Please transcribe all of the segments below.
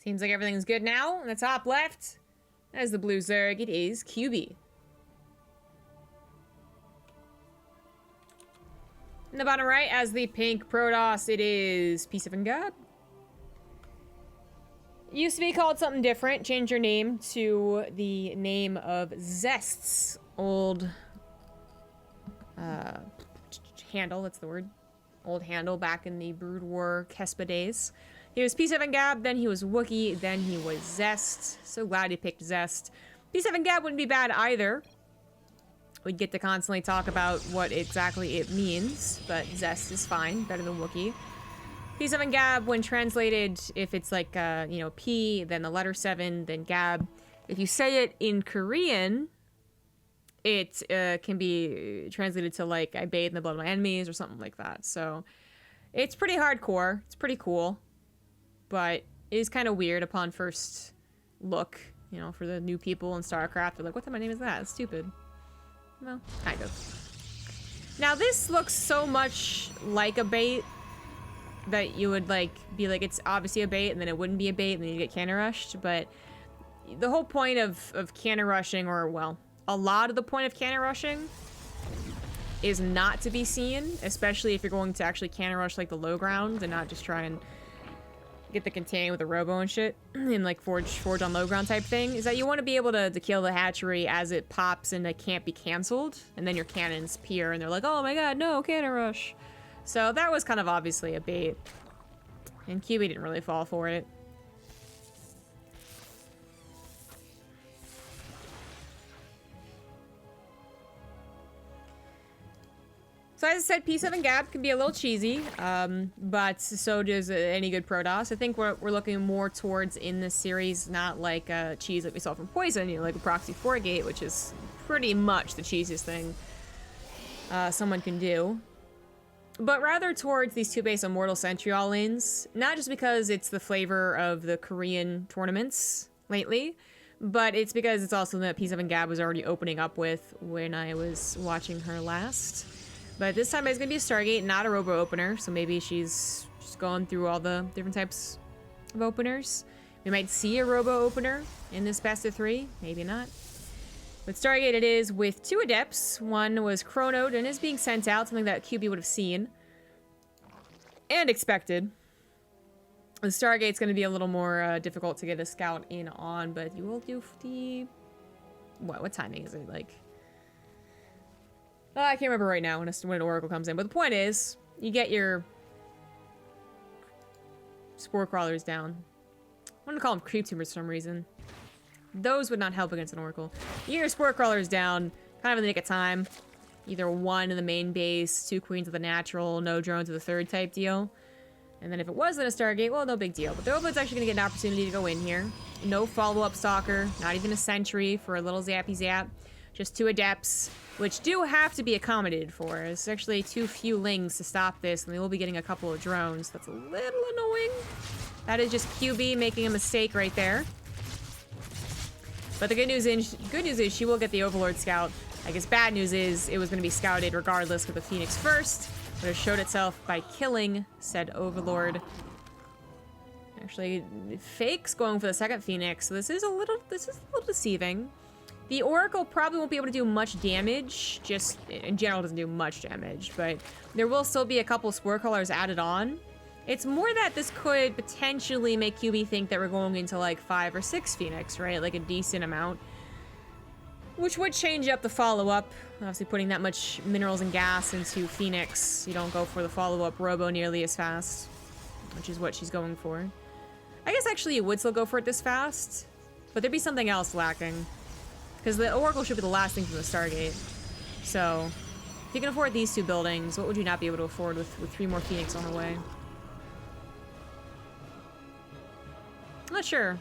Seems like everything's good now. In the top left, as the blue Zerg, it is QB. In the bottom right, as the pink Protoss, it is P7 God. Used to be called something different. Change your name to the name of Zest's old handle. That's the word. Old handle back in the Brood War Kespa days. He was P7 Gab, then he was Wookiee, then he was Zest. So glad he picked Zest. P7 Gab wouldn't be bad either. We'd get to constantly talk about what exactly it means, but Zest is fine, better than Wookiee. P7 Gab, when translated, if it's like, you know, P, then the letter 7, then Gab. If you say it in Korean, it can be translated to, like, I bathe in the blood of my enemies or something like that. So it's pretty hardcore. It's pretty cool. But it is kind of weird upon first look, you know, for the new people in StarCraft. They're like, what the my name is that? It's stupid. Well, kind of. Now, this looks so much like a bait that you would, like, be like, it's obviously a bait, and then it wouldn't be a bait, and then you get cannon rushed. But the whole point of cannon rushing, or, well, a lot of the point of cannon rushing is not to be seen, especially if you're going to actually cannon rush, like, the low ground, and not just try and get the contain with a robo and shit, and like forge on low ground type thing, is that you want to be able to kill the hatchery as it pops and it can't be canceled, and then your cannons peer and they're like, oh my god, no, cannon rush. So that was kind of obviously a bait, and QB didn't really fall for it. So as I said, P7 Gab can be a little cheesy, but so does any good Protoss. I think what we're looking more towards in this series, not like a cheese like we saw from Poison, you know, like a Proxy 4 Gate, which is pretty much the cheesiest thing someone can do. But rather towards these two base Immortal Sentry all-ins, not just because it's the flavor of the Korean tournaments lately, but it's because it's also that P7 Gab was already opening up with when I was watching her last. But this time it's going to be a Stargate, not a Robo Opener, so maybe she's just going through all the different types of openers. We might see a Robo Opener in this best of 3, maybe not. But Stargate it is with 2 Adepts. One was chronoed and is being sent out, something that QB would have seen and expected. The Stargate's going to be a little more difficult to get a scout in on, but you will do the... What timing is it, like... I can't remember right now when an Oracle comes in, but the point is, you get your Spore Crawlers down. I want to call them Creep Tumors for some reason. Those would not help against an Oracle. You get your Spore Crawlers down, kind of in the nick of time. Either 1 in the main base, 2 Queens of the Natural, no drones of the 3rd type deal. And then if it wasn't a Stargate, well, no big deal. But the Overlord's actually going to get an opportunity to go in here. No follow-up Stalker, not even a Sentry for a little zappy zap. Just 2 Adepts, which do have to be accommodated for. There's actually too few Lings to stop this, and they will be getting a couple of drones. That's a little annoying. That is just QB making a mistake right there. But the good news is she will get the Overlord Scout. I guess bad news is it was going to be scouted regardless with the Phoenix first, but it showed itself by killing said Overlord. Actually, Fake's going for the 2nd Phoenix, so this is a little deceiving. The Oracle probably won't be able to do much damage, just in general doesn't do much damage, but there will still be a couple Spore Crawlers added on. It's more that this could potentially make QB think that we're going into like 5 or 6 Phoenix, right? Like a decent amount. Which would change up the follow-up. Obviously putting that much minerals and gas into Phoenix, you don't go for the follow-up Robo nearly as fast, which is what she's going for. I guess actually you would still go for it this fast, but there'd be something else lacking. Because the Oracle should be the last thing from the Stargate. So, if you can afford these 2 buildings, what would you not be able to afford with 3 more Phoenix on the way? I'm not sure.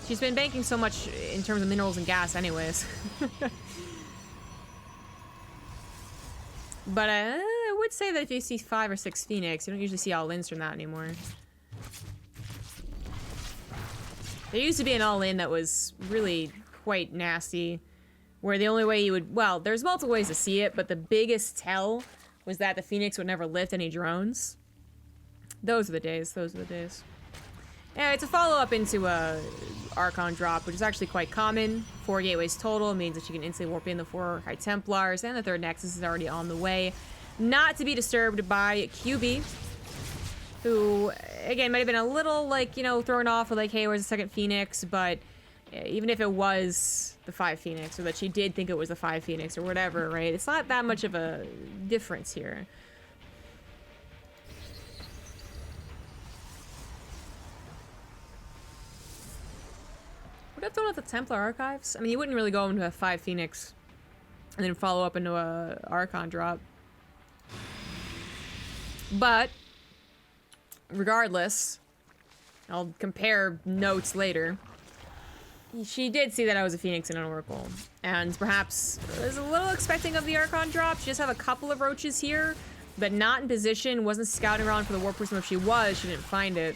She's been banking so much in terms of minerals and gas anyways. But I would say that if you see 5 or 6 Phoenix, you don't usually see all-ins from that anymore. There used to be an all-in that was really quite nasty, where the only way you would, well, there's multiple ways to see it, but the biggest tell was that the Phoenix would never lift any drones. Those are the days, those are the days. Yeah, it's a follow-up into a Archon drop, which is actually quite common. 4 gateways total means that you can instantly warp in the 4 High Templars, and the 3rd Nexus is already on the way. Not to be disturbed by QB, who, again, might have been a little, like, you know, thrown off with, like, hey, where's the 2nd Phoenix? But even if it was the 5 Phoenix, or that she did think it was the 5 Phoenix, or whatever, right? It's not that much of a difference here. Would have thrown out the Templar Archives? I mean, you wouldn't really go into a 5 Phoenix and then follow up into a Archon drop. But, regardless, I'll compare notes later. She did see that I was a Phoenix and an Oracle. And perhaps was a little expecting of the Archon drop. She just have a couple of roaches here, but not in position. Wasn't scouting around for the Warp Prism. If she was, she didn't find it.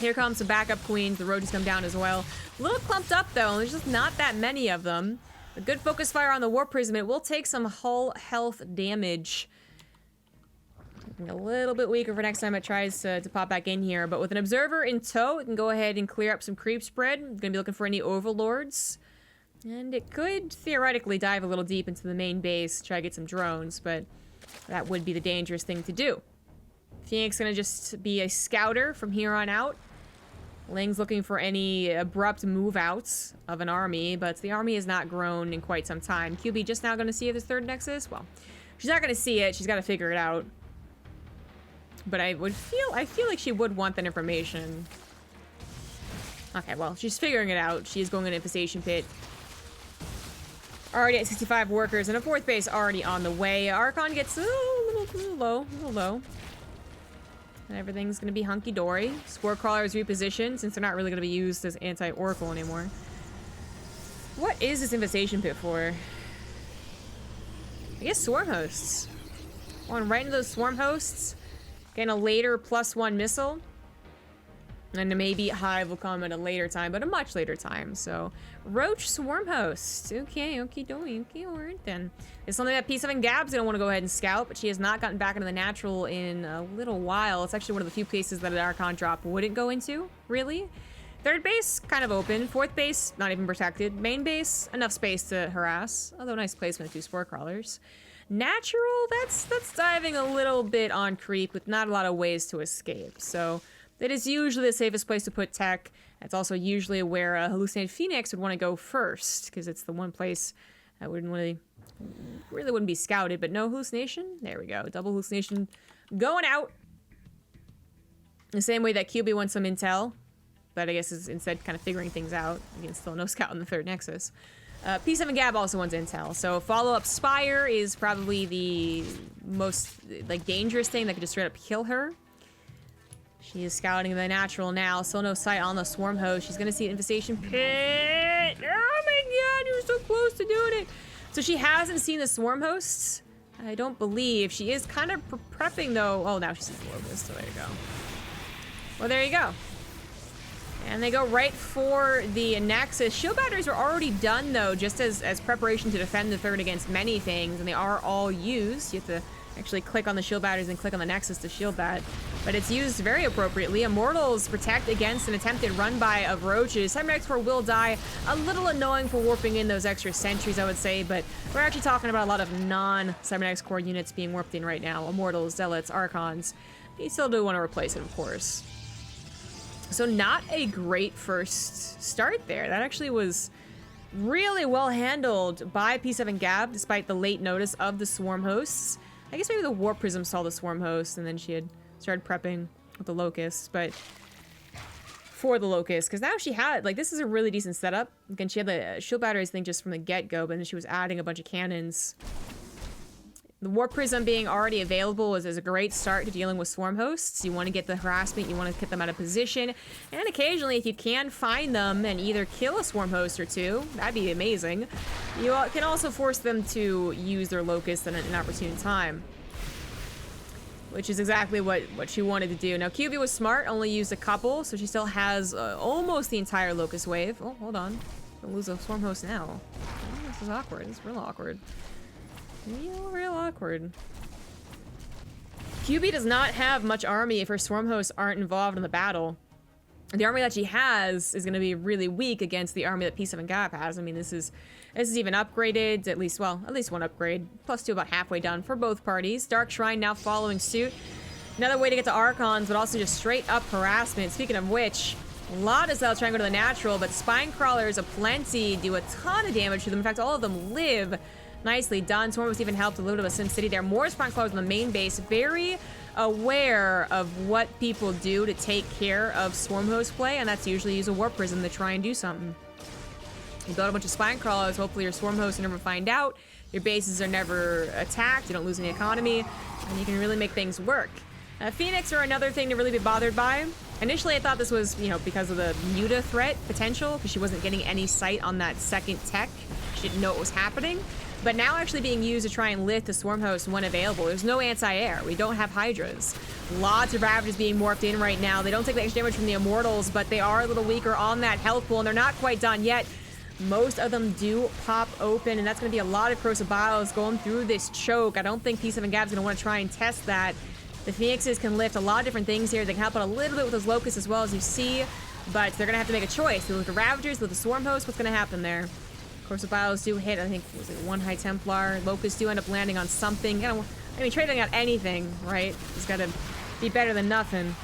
Here comes some backup queens. The roaches come down as well. A little clumped up, though, and there's just not that many of them. A good focus fire on the Warp Prism. It will take some hull health damage. A little bit weaker for next time it tries to pop back in here. But with an Observer in tow, it can go ahead and clear up some creep spread. It's going to be looking for any Overlords. And it could theoretically dive a little deep into the main base, try to get some drones, but that would be the dangerous thing to do. Phoenix going to just be a scouter from here on out. Ling's looking for any abrupt move outs of an army, but the army has not grown in quite some time. QB just now going to see if this 3rd Nexus? Well, she's not going to see it. She's got to figure it out. But I feel like she would want that information. Okay, well, she's figuring it out. She is going in an infestation pit. Already at 65 workers, and a 4th base already on the way. Archon gets a little low. And everything's going to be hunky-dory. Spore Crawler is repositioned, since they're not really going to be used as anti-Oracle anymore. What is this infestation pit for? I guess Swarm Hosts. Going right into those Swarm Hosts. Getting a later +1 missile. And maybe Hive will come at a later time, but a much later time. So, Roach Swarm Host. Okay, alright then. It's something that P7 Gab's gonna want to go ahead and scout, but she has not gotten back into the natural in a little while. It's actually one of the few places that an Archon drop wouldn't go into, really. 3rd base, kind of open. 4th base, not even protected. Main base, enough space to harass. Although nice placement of 2 Spore Crawlers. Natural, that's diving a little bit on creep with not a lot of ways to escape. So that is usually the safest place to put tech. It's also usually where a Hallucinated Phoenix would want to go first, because it's the one place that wouldn't really wouldn't be scouted, but no hallucination. There we go. Double hallucination going out. The same way that QB wants some intel, but I guess is instead kind of figuring things out. Again, still no scout in the 3rd Nexus. P7 Gab also wants intel, so follow-up Spire is probably the most, like, dangerous thing that could just straight up kill her. She is scouting the natural now, still no sight on the Swarm Host. She's gonna see Infestation Pit. Oh my god, you're so close to doing it. So she hasn't seen the Swarm Hosts, I don't believe. She is kind of prepping, though. Oh, now she sees the Locust, so there you go. Well, there you go. And they go right for the Nexus. Shield batteries are already done, though, just as preparation to defend the 3rd against many things, and they are all used. You have to actually click on the shield batteries and click on the Nexus to shield that. But it's used very appropriately. Immortals protect against an attempted run-by of roaches. Cybernetics Core will die. A little annoying for warping in those extra sentries, I would say, but we're actually talking about a lot of non-Cybernetics Core units being warped in right now. Immortals, Zealots, Archons. You still do want to replace it, of course. So not a great first start there. That actually was really well handled by P7 Gab, despite the late notice of the Swarm Hosts. I guess maybe the Warp Prism saw the Swarm Hosts, and then she had started prepping with the Locusts, but for the Locust, because now she had, like, this is a really decent setup. Again, she had the shield batteries thing just from the get-go, but then she was adding a bunch of cannons. The Warp Prism being already available is a great start to dealing with Swarm Hosts. You want to get the harassment, you want to get them out of position, and occasionally, if you can find them and either kill a Swarm Host or two, that'd be amazing. You can also force them to use their Locust at an opportune time, which is exactly what she wanted to do. Now, QB was smart, only used a couple, so she still has almost the entire Locust wave. Oh, hold on. Don't lose a Swarm Host now. Oh, this is awkward. This is real awkward. Real awkward. QB does not have much army if her Swarm Hosts aren't involved in the battle. The army that she has is going to be really weak against the army that P7 Gap has. I mean, this is even upgraded, at least one upgrade, +2 about halfway done for both parties. Dark Shrine now following suit. Another way to get to Archons, but also just straight up harassment. Speaking of which, a lot of Zealots trying to go to the natural, but Spine Crawlers aplenty do a ton of damage to them. In fact, all of them live. Nicely done. Swarm was even helped a little bit of Sin City there. More Spine Crawlers on the main base. Very aware of what people do to take care of Swarm host play, and that's usually use a Warp Prism to try and do something. You build a bunch of Spine Crawlers, hopefully your Swarm hosts never find out, your bases are never attacked, you don't lose any economy, and you can really make things work. Phoenix are another thing to really be bothered by. Initially I thought this was, you know, because of the Muta threat potential, because she wasn't getting any sight on that second tech. She didn't know what was happening. But now actually being used to try and lift the Swarm host when available. There's no anti-air. We don't have Hydras. Lots of Ravagers being morphed in right now. They don't take the extra damage from the Immortals, but they are a little weaker on that health pool, and they're not quite done yet. Most of them do pop open, and that's going to be a lot of Corrosive Biles going through this choke. I don't think P7 Gab's going to want to try and test that. The Phoenixes can lift a lot of different things here. They can help out a little bit with those Locusts as well, as you see, but they're going to have to make a choice. They look at Ravagers, with the Swarm host. What's going to happen there? Corrosive Biles do hit, I think, was it 1 High Templar? Locusts do end up landing on something. I mean, trading out anything, right? It's got to be better than nothing.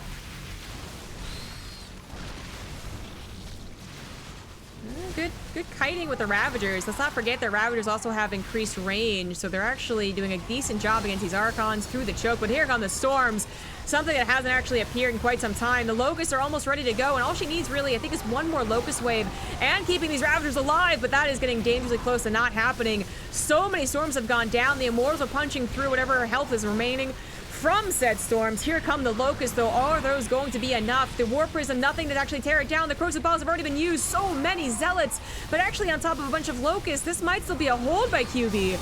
Good kiting with the Ravagers. Let's not forget that Ravagers also have increased range, so they're actually doing a decent job against these Archons through the choke. But here come the Storms, something that hasn't actually appeared in quite some time. The Locusts are almost ready to go, and all she needs really, I think, is one more Locust wave and keeping these Ravagers alive, but that is getting dangerously close to not happening. So many Storms have gone down. The Immortals are punching through whatever health is remaining from said Storms. Here come the Locusts, though. Are those going to be enough? The Warp Prism, nothing to actually tear it down. The Corrosive Biles have already been used. So many Zealots, but actually on top of a bunch of Locusts, this might still be a hold by QB.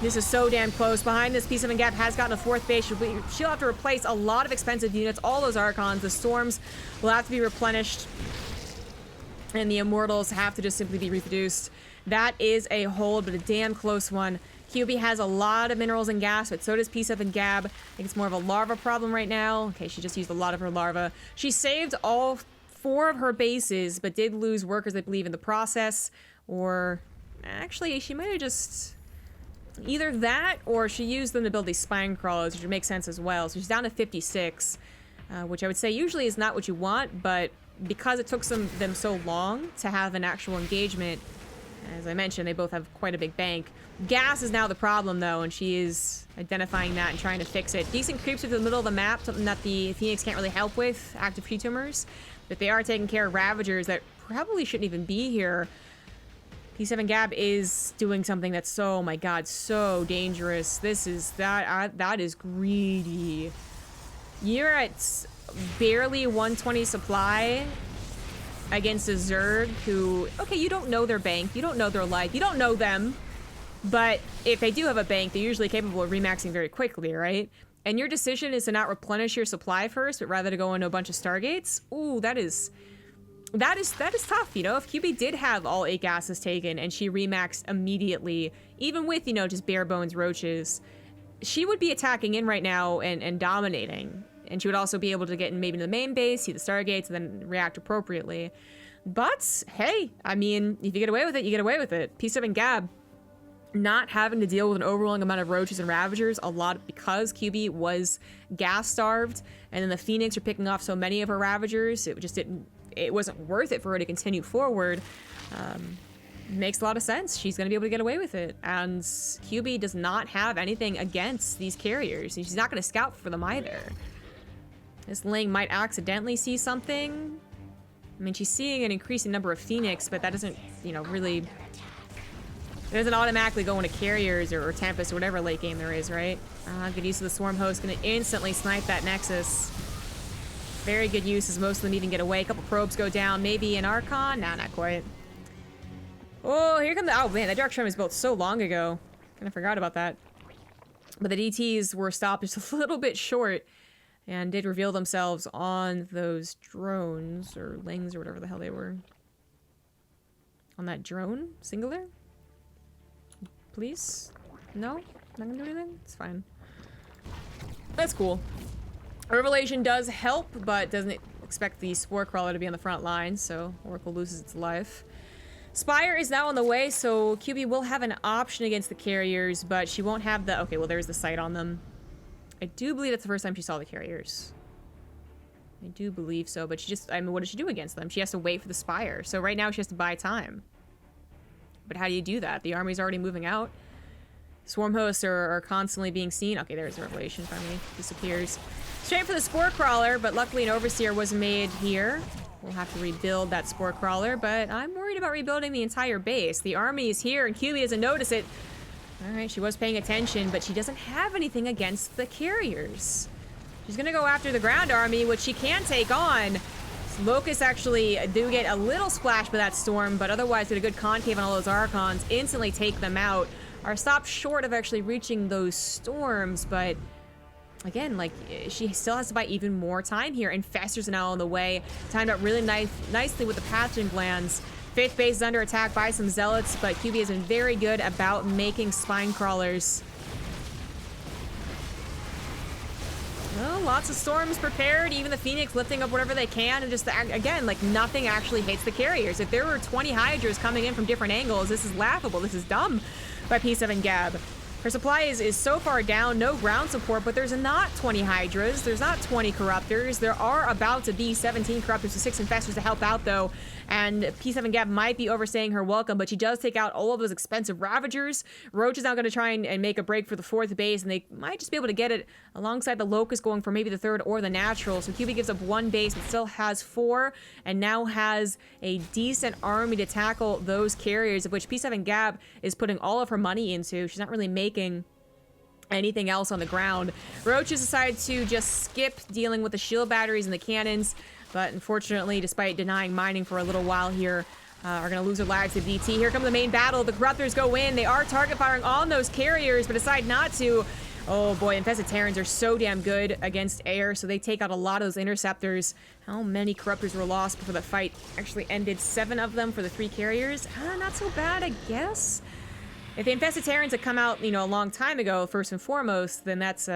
This is so damn close. Behind this, P7 Gap has gotten a 4th base. She'll have to replace a lot of expensive units. All those Archons, the Storms will have to be replenished, and the Immortals have to just simply be reproduced. That is a hold, but a damn close one. QB has a lot of minerals and gas, but so does P7 Gab. I think it's more of a larva problem right now. Okay, she just used a lot of her larva. She saved all 4 of her bases, but did lose workers, I believe, in the process. Or, actually, she might have just... Either that, or she used them to build these Spine Crawlers, which would make sense as well. So she's down to 56, which I would say usually is not what you want, but because it took them so long to have an actual engagement, as I mentioned, they both have quite a big bank. Gas is now the problem, though, and she is identifying that and trying to fix it. Decent creeps through the middle of the map, something that the Phoenix can't really help with, active tree tumors, but they are taking care of Ravagers that probably shouldn't even be here. P7 Gab is doing something that's so, oh my god, so dangerous. This is, that is greedy. You're at barely 120 supply against a Zerg who, okay, you don't know their bank, you don't know their life, you don't know them, but if they do have a bank, they're usually capable of remaxing very quickly, right? And your decision is to not replenish your supply first, but rather to go into a bunch of Stargates. Ooh, that is tough, you know? If QB did have all 8 gases taken and she remaxed immediately, even with, you know, just bare bones roaches, she would be attacking in right now and dominating. And she would also be able to get in maybe to the main base, see the Stargates, and then react appropriately. But, hey, I mean, if you get away with it, you get away with it. P7 Gab not having to deal with an overwhelming amount of roaches and Ravagers, a lot because QB was gas-starved, and then the Phoenix are picking off so many of her Ravagers, it wasn't worth it for her to continue forward. Makes a lot of sense. She's going to be able to get away with it. And QB does not have anything against these carriers. She's not going to scout for them either. This Ling might accidentally see something. I mean, she's seeing an increasing number of Phoenix, but that doesn't, you know, really... It doesn't automatically go into carriers or Tempest or whatever late game there is, right? Good use of the Swarm host. Going to instantly snipe that Nexus. Very good use as most of them even get away. A couple probes go down. Maybe an Archon? Nah, not quite. Oh, here come the... Oh, man, that Dark Shrine was built so long ago. Kind of forgot about that. But the DTs were stopped just a little bit short and did reveal themselves on those drones or Lings or whatever the hell they were. On that drone? Singular? Please? No? Not gonna do anything? It's fine. That's cool. Revelation does help, but doesn't... expect the Spore Crawler to be on the front line, so Oracle loses its life. Spire is now on the way, so QB will have an option against the carriers, but she won't have the... Okay, well, there's the sight on them. I do believe that's the first time she saw the carriers. I do believe so, but she just... I mean, what does she do against them? She has to wait for the Spire. So right now she has to buy time. But how do you do that? The army's already moving out. Swarm hosts are constantly being seen. Okay, there's a revelation. Finally disappears. Straight for the Spore Crawler, but luckily an Overseer was made here. We'll have to rebuild that Spore Crawler, but I'm worried about rebuilding the entire base. The army is here, and QB doesn't notice it. Alright, she was paying attention, but she doesn't have anything against the carriers. She's gonna go after the ground army, which she can take on. Locusts actually do get a little splashed by that storm, but otherwise get a good concave on all those Archons, instantly take them out. Are stopped short of actually reaching those storms, but again, like, she still has to buy even more time here. Infestors are now on the way. Timed out really nicely with the pathogen glands. 5th base is under attack by some zealots, but QB has been very good about making spine crawlers. Well, lots of storms prepared. Even the Phoenix lifting up whatever they can, and just, again, like, nothing actually hits the carriers. If there were 20 Hydras coming in from different angles, this is laughable. This is dumb by P7 Gab. Her supply is so far down, no ground support, but there's not 20 Hydras, there's not 20 Corruptors. There are about to be 17 Corruptors with 6 Infestors to help out, though. And P7 Gab might be overstaying her welcome, but she does take out all of those expensive Ravagers. Roach is now going to try and make a break for the 4th base, and they might just be able to get it alongside the Locust going for maybe the 3rd or the Natural. So QB gives up 1 base, but still has 4, and now has a decent army to tackle those carriers, of which P7 Gab is putting all of her money into. She's not really making anything else on the ground. Roaches decided to just skip dealing with the shield batteries and the cannons, but unfortunately, despite denying mining for a little while here, are going to lose their lives to DT. Here comes the main battle. The Corruptors go in. They are target firing on those carriers, but decide not to. Oh boy, Infested Terrans are so damn good against air, so they take out a lot of those interceptors. How many Corruptors were lost before the fight actually ended? 7 of them for the 3 carriers. Not so bad, I guess. If the Infested Terrans had come out, you know, a long time ago, first and foremost, then that's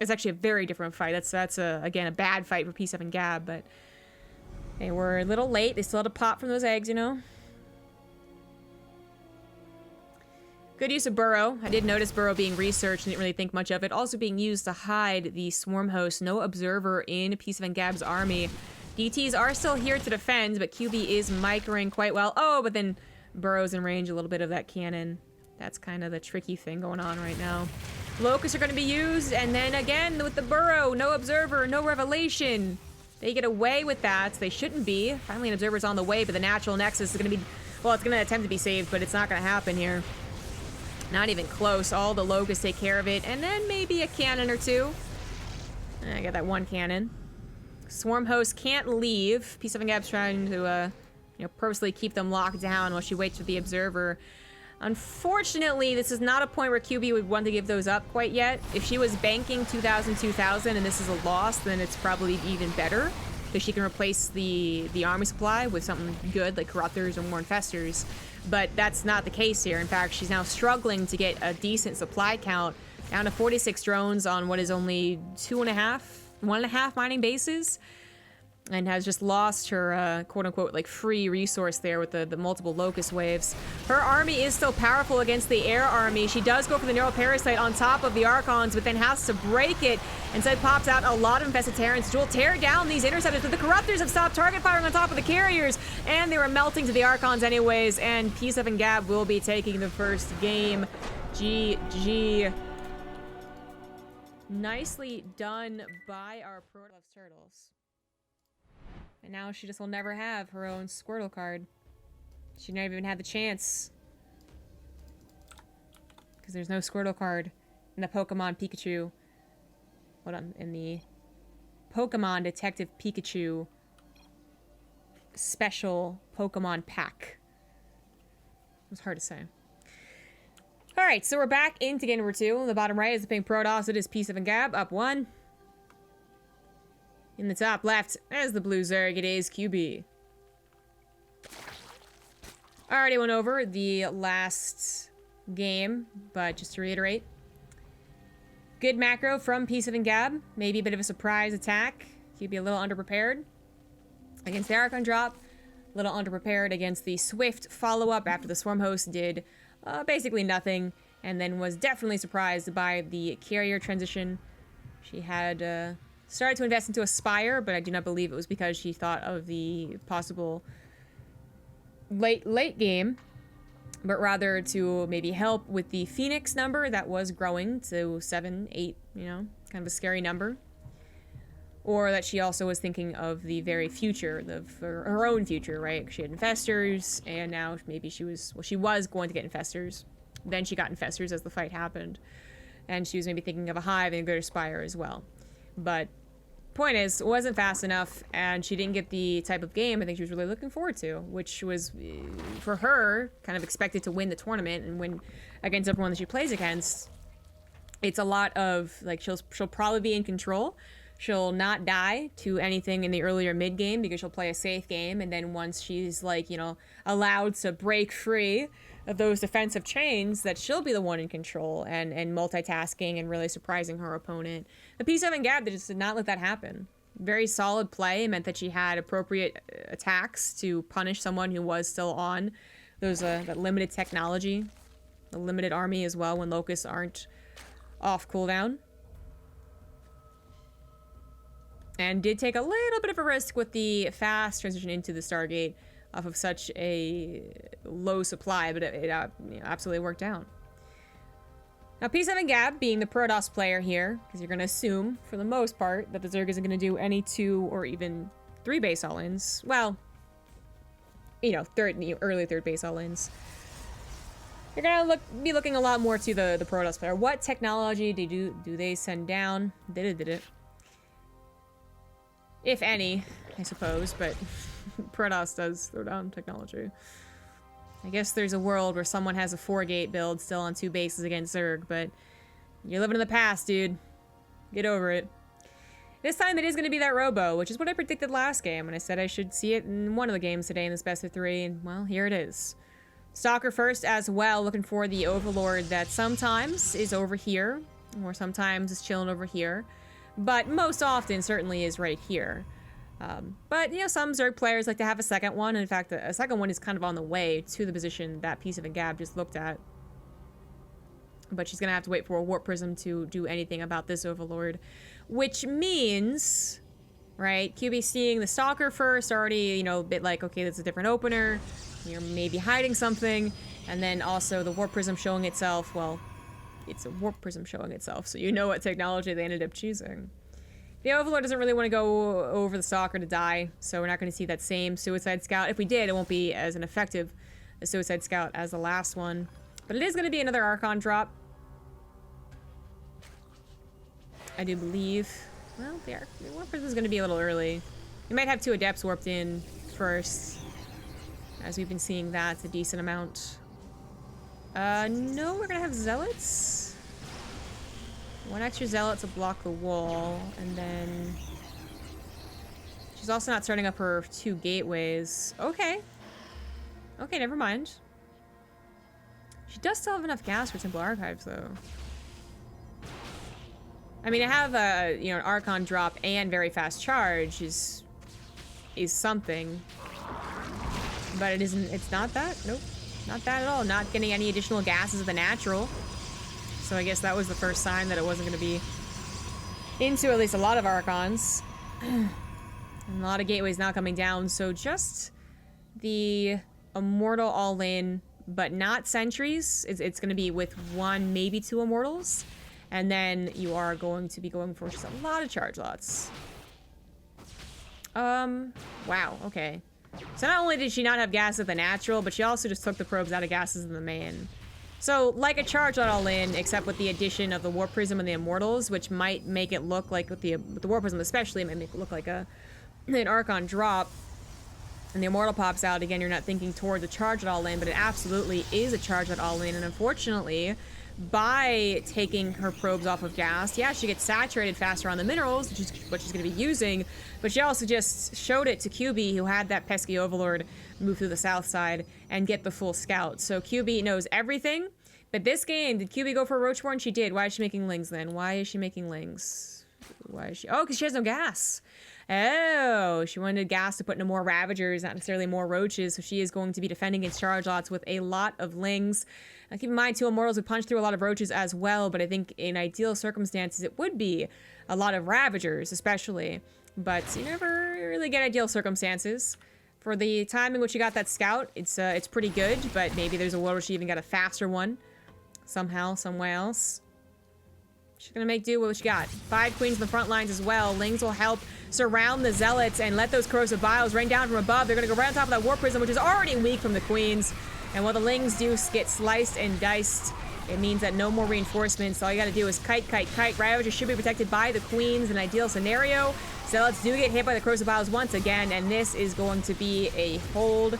it's actually a very different fight. That's again, a bad fight for P7 Gab, but they were a little late. They still had to pop from those eggs, you know? Good use of Burrow. I did notice Burrow being researched and didn't really think much of it. Also being used to hide the Swarm Host. No Observer in P7 Gab's army. DTs are still here to defend, but QB is microing quite well. Oh, but then Burrow's in range a little bit of that cannon. That's kind of the tricky thing going on right now. Locusts are going to be used, and then again with the Burrow, no Observer, no Revelation. They get away with that. They shouldn't be. Finally, an Observer's on the way, but the Natural Nexus is going to be... Well, it's going to attempt to be saved, but it's not going to happen here. Not even close. All the Locusts take care of it, and then maybe a cannon or 2. I got that 1 cannon. Swarm Host can't leave. P7 Gab's trying to, you know, purposely keep them locked down while she waits for the Observer. Unfortunately, this is not a point where QB would want to give those up quite yet. If she was banking 2000 and this is a loss, then it's probably even better, because she can replace the army supply with something good like Corruptors or more Infestors. But that's not the case here. In fact, she's now struggling to get a decent supply count, down to 46 drones on what is only 1.5 mining bases, and has just lost her, quote-unquote, like, free resource there with the multiple Locust waves. Her army is still powerful against the air army. She does go for the Neuroparasite on top of the Archons, but then has to break it. Instead pops out a lot of Infested Terrans, which will tear down these Interceptors, but the Corruptors have stopped target firing on top of the carriers, and they were melting to the Archons anyways, and P7 Gab will be taking the first game. GG. Nicely done by our Protoss Turtles. And now she just will never have her own Squirtle card. She never even had the chance. Because there's no Squirtle card in the Pokemon Pikachu. Hold on, in the Pokemon Detective Pikachu special Pokemon pack. It was hard to say. Alright, so we're back into game number 2. On the bottom right is the pink Protoss. It is P7 Gab, up 1. In the top left, as the blue Zerg, it is QB. Already went over the last game, but just to reiterate. Good macro from P7 Gab. Maybe a bit of a surprise attack. QB a little underprepared against the Archon drop. A little underprepared against the swift follow-up after the Swarm Host did basically nothing. And then was definitely surprised by the carrier transition. She had started to invest into a Spire, but I do not believe it was because she thought of the possible late game, but rather to maybe help with the Phoenix number that was growing to 7, 8, you know, kind of a scary number. Or that she also was thinking of the very future, her own future, right? She had Infestors, and now maybe she was going to get Infestors. Then she got Infestors as the fight happened. And she was maybe thinking of a Hive and a Greater Spire as well. But point is, it wasn't fast enough, and she didn't get the type of game I think she was really looking forward to, which was, for her, kind of expected to win the tournament and win against everyone that she plays against. It's a lot of, like, she'll probably be in control. She'll not die to anything in the earlier mid game because she'll play a safe game, and then once she's, like, you know, allowed to break free of those defensive chains, that she'll be the one in control and multitasking and really surprising her opponent. The P7 Gab just did not let that happen. Very solid play meant that she had appropriate attacks to punish someone who was still on those that limited technology, the limited army as well when Locusts aren't off cooldown. And did take a little bit of a risk with the fast transition into the Stargate off of such a low supply, but it you know, absolutely worked out. Now, P7 Gab, being the Protoss player here, because you're going to assume, for the most part, that the Zerg isn't going to do any 2 or even 3 base all-ins. Well, you know, early third base all-ins. You're going to be looking a lot more to the Protoss player. What technology do they send down? Did it. If any, I suppose, but Protoss does throw down technology. I guess there's a world where someone has a 4-gate build still on 2 bases against Zerg, but you're living in the past, dude. Get over it. This time it is going to be that Robo, which is what I predicted last game when I said I should see it in one of the games today in this best of 3, and well, here it is. Stalker first as well, looking for the Overlord that sometimes is over here, or sometimes is chilling over here. But most often certainly is right here. But, you know, some Zerg players like to have a second one. And in fact, a second one is kind of on the way to the position that P7 Gab just looked at. But she's going to have to wait for a Warp Prism to do anything about this Overlord. Which means, right, QB seeing the Stalker first, already, you know, a bit like, okay, that's a different opener. You're maybe hiding something. And then also the Warp Prism showing itself, well, it's a Warp Prism showing itself, so you know what technology they ended up choosing. The Overlord doesn't really want to go over the Stalker to die, so we're not going to see that same Suicide Scout. If we did, it won't be as an effective a Suicide Scout as the last one. But it is going to be another Archon drop. I do believe. Well, the Warp Prism is going to be a little early. We might have 2 Adepts warped in first, as we've been seeing that a decent amount. No, we're gonna have Zealots. 1 extra Zealot to block the wall, and then she's also not starting up her 2 gateways. Okay. Okay, never mind. She does still have enough gas for Temple Archives, though. I mean, to have a, you know, an Archon drop and very fast charge is something. But it isn't, it's not that. Nope. Not that at all. Not getting any additional gases of the natural. So I guess that was the first sign that it wasn't going to be into at least a lot of Archons. And a lot of gateways now coming down. So just the Immortal all-in, but not Sentries. It's going to be with 1, maybe 2 Immortals. And then you are going to be going for just a lot of charge lots. Wow, okay. So not only did she not have gas of the natural, but she also just took the probes out of gases in the main. So, like a charge lot all in, except with the addition of the Warp Prism and the Immortals, which might make it look like, with the Warp Prism especially, it might make it look like an Archon drop. And the Immortal pops out, again, you're not thinking towards a charge lot all in, but it absolutely is a charge lot all in, and unfortunately, by taking her probes off of gas, yeah, she gets saturated faster on the minerals, which is what she's going to be using, but she also just showed it to QB, who had that pesky Overlord move through the south side and get the full scout. So QB knows everything, but this game, did QB go for a Roachborn? She did. Why is she making Lings then? Why is she making Lings? Why is she? Oh, because she has no gas. Oh, she wanted gas to put into more Ravagers, not necessarily more Roaches, so she is going to be defending against charge lots with a lot of Lings. Keep in mind, 2 Immortals would punch through a lot of Roaches as well, but I think in ideal circumstances it would be a lot of Ravagers, especially. But you never really get ideal circumstances. For the time in which you got that Scout, it's pretty good, but maybe there's a world where she even got a faster one. Somehow, somewhere else. She's gonna make do with what she got. 5 Queens in the front lines as well. Lings will help surround the Zealots and let those Corrosive Biles rain down from above. They're gonna go right on top of that War Prism, which is already weak from the Queens. And while the Lings do get sliced and diced, it means that no more reinforcements. All you gotta do is kite, kite, kite. Ravagers should be protected by the Queens in an ideal scenario. Zealots do get hit by the Corrosive Biles once again, and this is going to be a hold.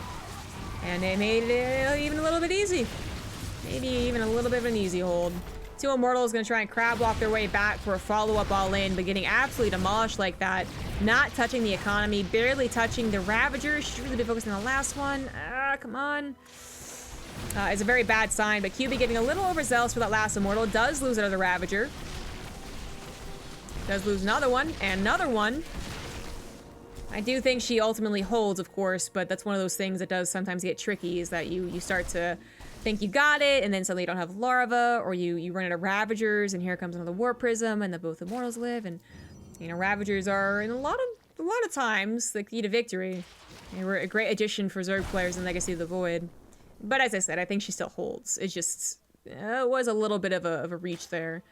And they made it even a little bit easy. Maybe even a little bit of an easy hold. 2 Immortals gonna try and crab walk their way back for a follow-up all in, but getting absolutely demolished like that. Not touching the economy, barely touching the Ravagers. Should really be focused on the last one. Come on. It's a very bad sign, but QB getting a little overzealous for that last Immortal. Does lose another Ravager. Does lose another one, and another one. I do think she ultimately holds, of course, but that's one of those things that does sometimes get tricky, is that you start to think you got it, and then suddenly you don't have larva, or you run out of Ravagers, and here comes another War Prism, and then both Immortals live, and you know, Ravagers are in a lot of times the key to victory. They were a great addition for Zerg players in Legacy of the Void. But as I said, I think she still holds. It just it was a little bit of a reach there.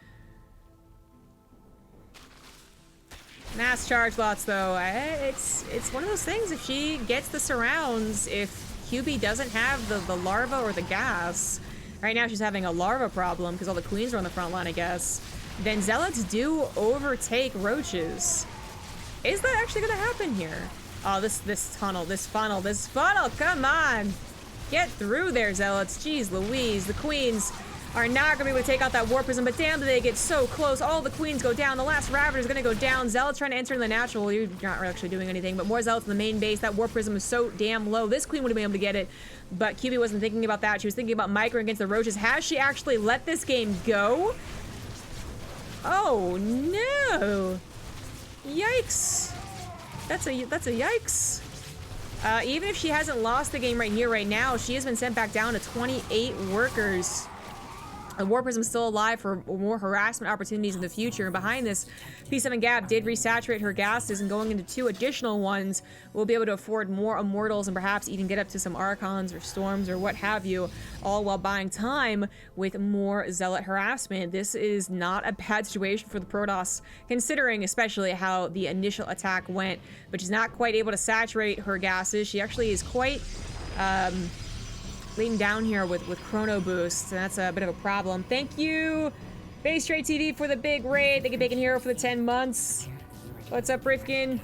Mass charge lots, though. It's one of those things. If she gets the surrounds, if QB doesn't have the larva or the gas, right now she's having a larva problem because all the Queens are on the front line, I guess, then Zealots do overtake Roaches. Is that actually going to happen here? Oh, this funnel, come on! Get through there, Zealots. Jeez Louise, the Queens are not going to be able to take out that War Prism, but damn, do they get so close. All the Queens go down. The last Ravager is going to go down. Zealots trying to enter in the natural. You're not actually doing anything, but more Zealots in the main base. That War Prism is so damn low. This Queen would have been able to get it, but QB wasn't thinking about that. She was thinking about micro against the Roaches. Has she actually let this game go? Oh, no. Yikes. That's a yikes. Even if she hasn't lost the game right here, right now, she has been sent back down to 28 workers. The War Prism is still alive for more harassment opportunities in the future. And behind this, P7 Gap did resaturate her gases, and going into 2 additional ones, we'll be able to afford more Immortals and perhaps even get up to some Archons or Storms or what have you, all while buying time with more Zealot harassment. This is not a bad situation for the Protoss, considering especially how the initial attack went, but she's not quite able to saturate her gases. She actually is quite leaning down here with Chrono Boost, and that's a bit of a problem. Thank you, Base Trade TV, for the big raid. Thank you, Bacon Hero, for the 10 months. What's up, Rifkin?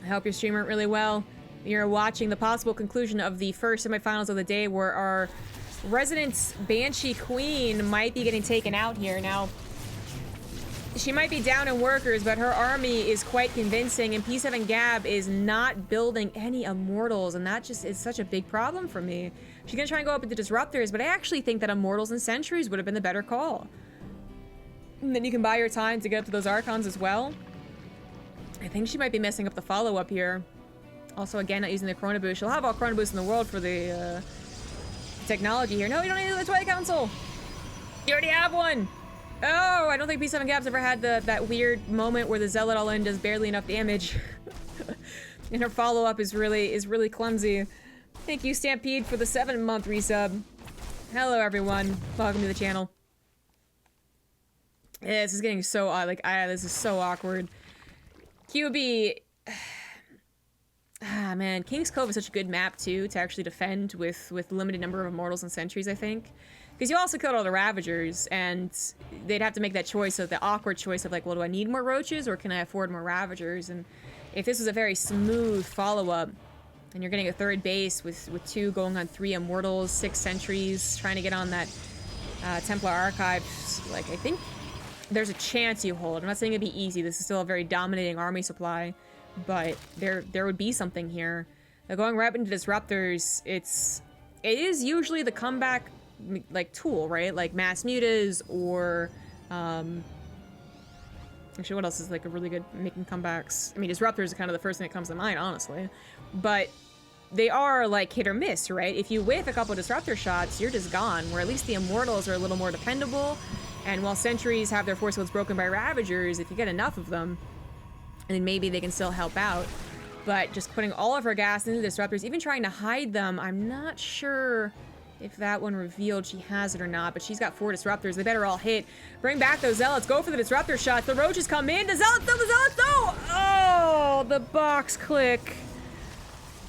I hope your stream went really well. You're watching the possible conclusion of the first semifinals of the day, where our resident Banshee Queen might be getting taken out here. Now, she might be down in workers, but her army is quite convincing, and P7 Gab is not building any Immortals, and that just is such a big problem for me. She's gonna try and go up into Disruptors, but I actually think that Immortals and Sentries would have been the better call. And then you can buy your time to get up to those Archons as well. I think she might be messing up the follow-up here. Also, again, not using the Chrono Boost. She'll have all Chrono Boost in the world for the technology here. No, you don't need the Twilight Council! You already have one! Oh, I don't think P7 Gap's ever had that weird moment where the Zealot all in does barely enough damage. And her follow-up is really clumsy. Thank you, Stampede, for the 7-month resub. Hello, everyone. Welcome to the channel. Yeah, this is getting so this is so awkward. QB. Ah, man, King's Cove is such a good map too to actually defend with limited number of Immortals and Sentries, I think. Because you also killed all the Ravagers, and they'd have to make that choice, of the awkward choice of like, well, do I need more Roaches or can I afford more Ravagers? And if this was a very smooth follow-up, and you're getting a third base with 2 going on 3 Immortals, 6 Sentries, trying to get on that Templar Archives, like, I think there's a chance you hold. I'm not saying it'd be easy. This is still a very dominating army supply, but there would be something here. Now, going right into Disruptors, it is usually the comeback like tool, right? Like mass mutas or Actually, what else is like a really good making comebacks? I mean, Disruptors are kind of the first thing that comes to mind, honestly. But they are like hit or miss, right? If you whiff a couple Disruptor shots, you're just gone. Where at least the Immortals are a little more dependable. And while Sentries have their force fields broken by Ravagers, if you get enough of them, and then maybe they can still help out. But just putting all of her gas into the Disruptors, even trying to hide them, I'm not sure if that one revealed she has it or not, but she's got 4 Disruptors. They better all hit. Bring back those Zealots. Go for the Disruptor shots. The Roaches come in. The Zealots, no, the Zealots, no! Oh, the box click.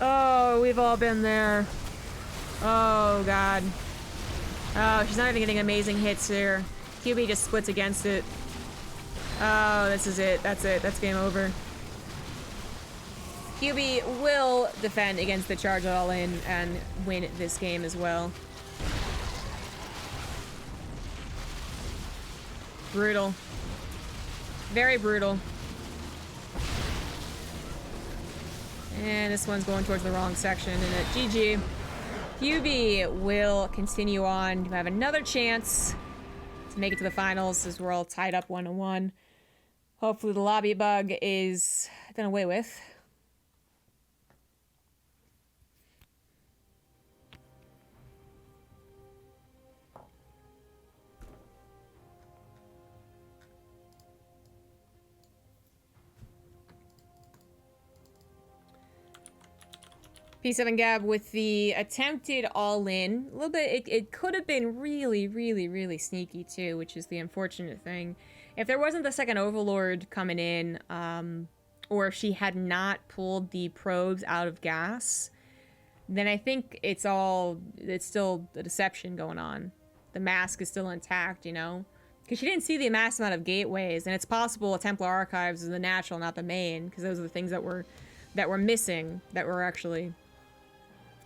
Oh, we've all been there. Oh, God. Oh, she's not even getting amazing hits here. QB just splits against it. Oh, this is it. That's it. That's game over. QB will defend against the charge all in and win this game as well. Brutal. Very brutal. And this one's going towards the wrong section, and at GG. QB will continue on to have another chance to make it to the finals as we're all tied up 1-1. Hopefully the lobby bug is done away with. P7 Gab with the attempted all-in. A little bit, it could have been really, really, really sneaky too, which is the unfortunate thing. If there wasn't the second Overlord coming in, or if she had not pulled the probes out of gas, then I think it's still a deception going on. The mask is still intact, you know? Because she didn't see the mass amount of gateways, and it's possible Templar Archives is the natural, not the main, because those are the things that were missing, that were actually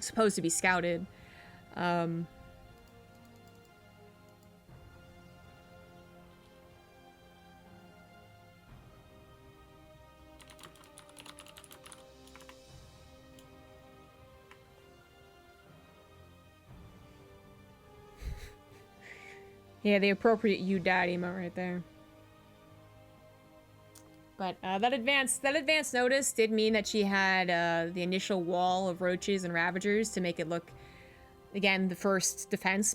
supposed to be scouted. Yeah, the appropriate "you died" emote right there. But that advance notice did mean that she had the initial wall of Roaches and Ravagers to make it look, again, the first defense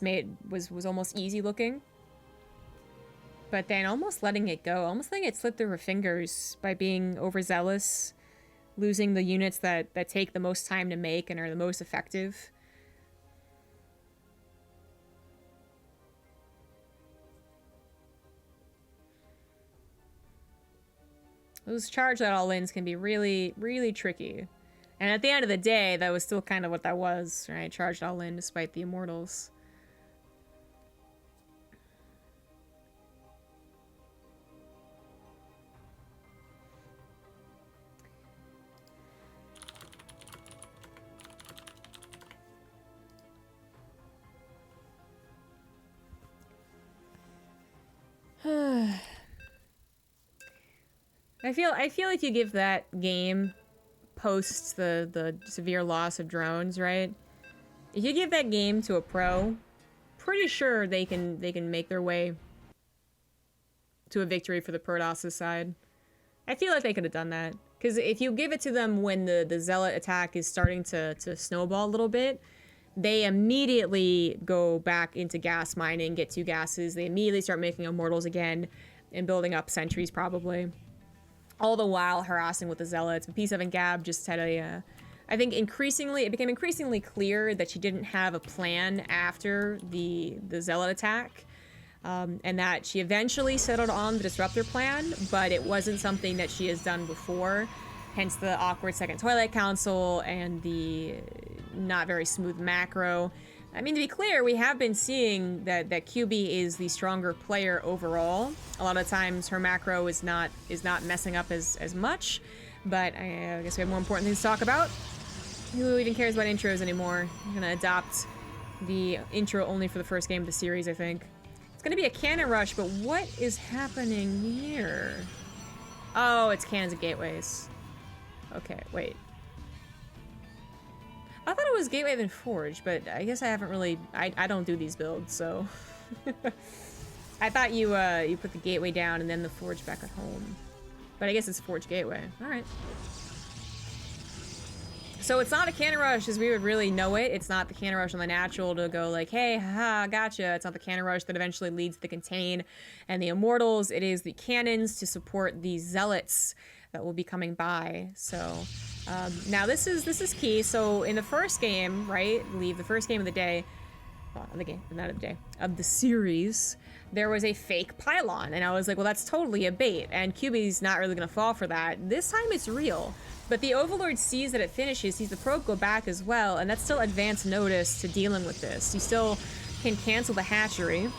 was almost easy looking. But then almost letting it go, almost letting it slip through her fingers by being overzealous, losing the units that take the most time to make and are the most effective. Those charge that all-ins can be really, really tricky. And at the end of the day, that was still kind of what that was, right? Charged all-in despite the Immortals. I feel like you give that game post the severe loss of drones, right? If you give that game to a pro, pretty sure they can make their way to a victory for the Protoss' side. I feel like they could have done that. Because if you give it to them when the Zealot attack is starting to snowball a little bit, they immediately go back into gas mining, get 2 gases. They immediately start making Immortals again and building up sentries probably. All the while harassing with the Zealots. But P7 Gab just had I think it became increasingly clear that she didn't have a plan after the Zealot attack. And that she eventually settled on the Disruptor plan, but it wasn't something that she has done before. Hence the awkward second Twilight Council and the not very smooth macro. I mean, to be clear, we have been seeing that QB is the stronger player overall. A lot of times her macro is not messing up as much, but I guess we have more important things to talk about. Who even cares about intros anymore? I'm gonna adopt the intro only for the first game of the series, I think. It's gonna be a cannon rush, but what is happening here? Oh, it's cannons and gateways. Okay, wait. I thought it was Gateway then Forge, but I guess I haven't really... I don't do these builds, so... I thought you you put the gateway down and then the forge back at home. But I guess it's forge gateway. All right. So it's not a cannon rush as we would really know it. It's not the cannon rush on the natural to go like, hey, haha, gotcha. It's not the cannon rush that eventually leads the contain and the immortals. It is the cannons to support the zealots that will be coming by. So now this is key. So in the first game, right? I believe the first game of the day, well, of the game, not of the day, of the series, there was a fake pylon. And I was like, well, that's totally a bait. And QB's not really gonna fall for that. This time it's real. But the Overlord sees that it finishes, sees the probe go back as well, and that's still advance notice to dealing with this. You still can cancel the hatchery.